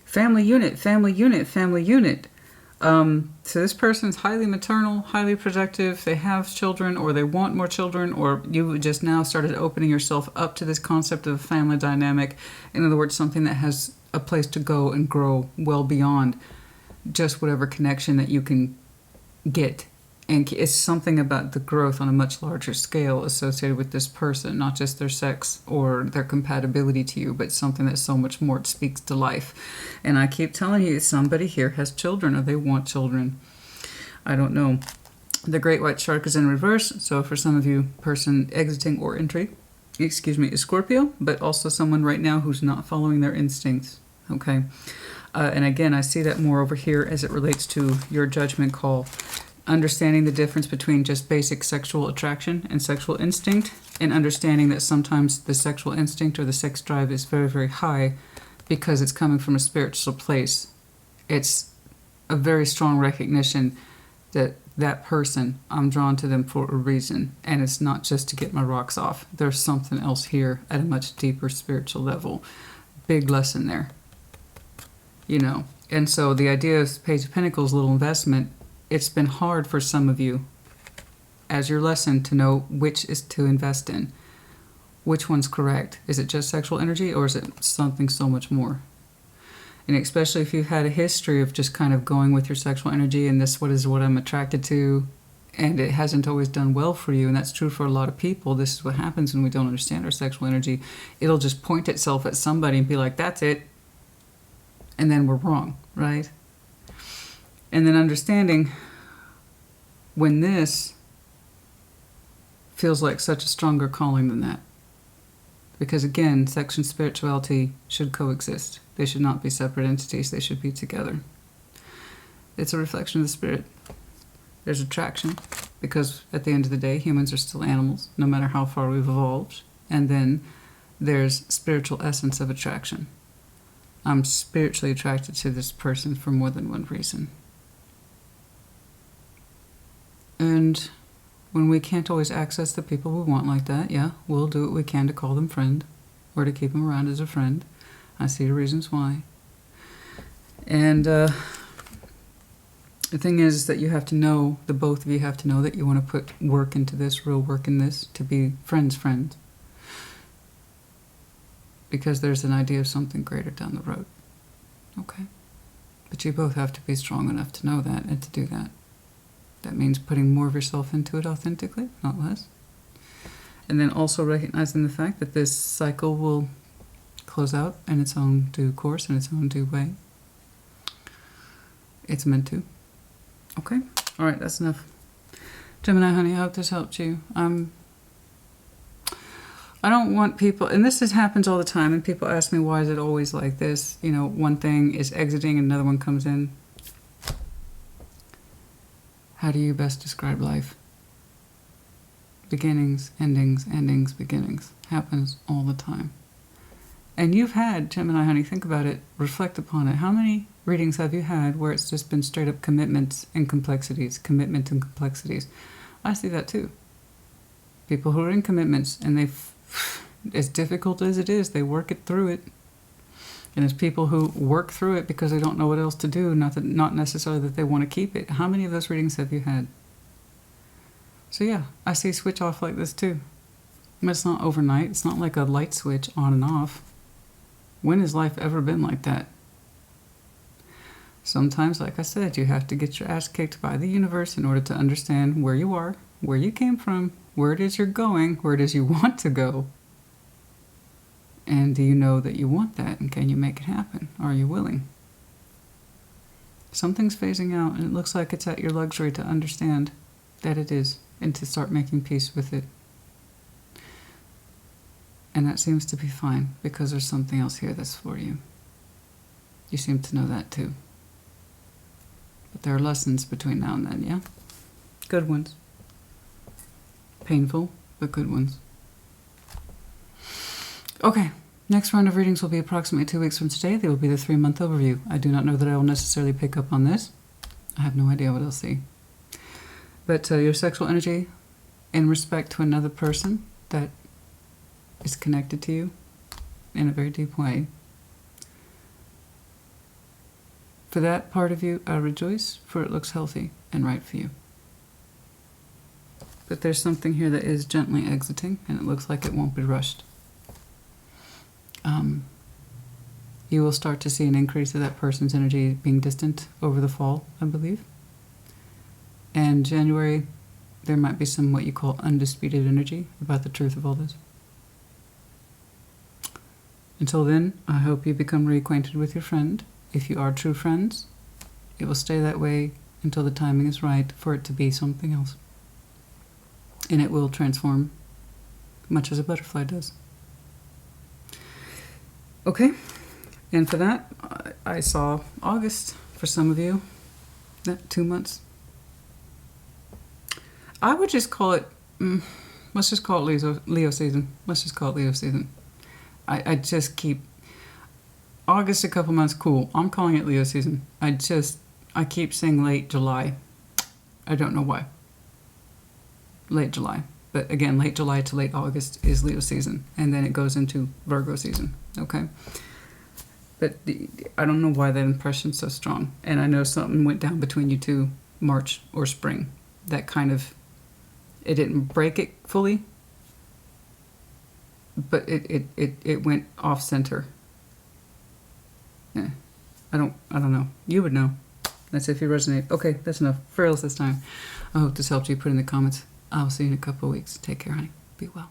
Family unit, family unit, family unit. So this person's highly maternal, highly protective. They have children, or they want more children, or you just now started opening yourself up to this concept of family dynamic. In other words, something that has a place to go and grow well beyond just whatever connection that you can get. And it's something about the growth on a much larger scale associated with this person, not just their sex or their compatibility to you, but something that's so much more. It speaks to life. And I keep telling you, somebody here has children, or they want children. I don't know. The great white shark is in reverse, so for some of you, person exiting or entry, is Scorpio, but also someone right now who's not following their instincts, okay? And again, I see that more over here as it relates to your judgment call. Understanding the difference between just basic sexual attraction and sexual instinct, and understanding that sometimes the sexual instinct or the sex drive is very, very high because it's coming from a spiritual place. It's a very strong recognition that that person, I'm drawn to them for a reason. And it's not just to get my rocks off. There's something else here at a much deeper spiritual level. Big lesson there. You know. And so the idea of Page of Pentacles, little investment, it's been hard for some of you as your lesson to know which is to invest in. Which one's correct? Is it just sexual energy, or is it something so much more? And especially if you've had a history of just kind of going with your sexual energy and this is what I'm attracted to, and it hasn't always done well for you, and that's true for a lot of people. This is what happens when we don't understand our sexual energy. It'll just point itself at somebody and be like, that's it. And then we're wrong, right? And then understanding when this feels like such a stronger calling than that. Because again, sex and spirituality should coexist. They should not be separate entities. They should be together. It's a reflection of the spirit. There's attraction, because at the end of the day, humans are still animals, no matter how far we've evolved. And then there's spiritual essence of attraction. I'm spiritually attracted to this person for more than one reason. And when we can't always access the people we want like that, yeah, we'll do what we can to call them friend, or to keep them around as a friend. I see the reasons why. And the thing is that you have to know, the both of you have to know that you want to put work into this, real work in this, to be friends. Because there's an idea of something greater down the road. Okay? But you both have to be strong enough to know that and to do that. That means putting more of yourself into it authentically, not less. And then also recognizing the fact that this cycle will close out in its own due course, in its own due way. It's meant to. Okay? All right, that's enough. Gemini, honey, I hope this helped you. I don't want people, and happens all the time, and people ask me, why is it always like this? You know, one thing is exiting, and another one comes in. How do you best describe life? Beginnings, endings, endings, beginnings. Happens all the time. And you've had, Gemini, honey, think about it, reflect upon it. How many readings have you had where it's just been straight up commitments and complexities, commitment and complexities? I see that too. People who are in commitments, and as difficult as it is, they work it through it. And there's people who work through it because they don't know what else to do, not necessarily that they want to keep it. How many of those readings have you had? So yeah, I see switch off like this too. But it's not overnight. It's not like a light switch on and off. When has life ever been like that? Sometimes, like I said, you have to get your ass kicked by the universe in order to understand where you are, where you came from, where it is you're going, where it is you want to go. And do you know that you want that? And can you make it happen? Are you willing? Something's phasing out, and it looks like it's at your luxury to understand that it is, and to start making peace with it. And that seems to be fine, because there's something else here that's for you. You seem to know that too. But there are lessons between now and then, yeah? Good ones. Painful, but good ones. Okay, next round of readings will be approximately 2 weeks from today. They will be the 3-month overview. I do not know that I will necessarily pick up on this. I have no idea what I'll see. But your sexual energy in respect to another person that is connected to you in a very deep way. For that part of you, I rejoice, for it looks healthy and right for you. But there's something here that is gently exiting, and it looks like it won't be rushed. You will start to see an increase of that person's energy being distant over the fall, I believe. And January, there might be some what you call undisputed energy about the truth of all this. Until then, I hope you become reacquainted with your friend. If you are true friends, it will stay that way until the timing is right for it to be something else. And it will transform, much as a butterfly does. Okay, and for that, I saw August for some of you, that 2 months. I would just call it, let's just call it Leo season. Let's just call it Leo season. I just keep, August a couple months, cool. I'm calling it Leo season. I keep saying late July. I don't know why. Late July. But again, late July to late August is Leo season. And then it goes into Virgo season. Okay? But I don't know why that impression's so strong. And I know something went down between you two March or spring. That kind of... It didn't break it fully. But it went off center. Yeah. I don't know. You would know. That's if you resonate. Okay, that's enough. For reals this time. I hope this helped you. Put in the comments. I'll see you in a couple of weeks. Take care, honey. Be well.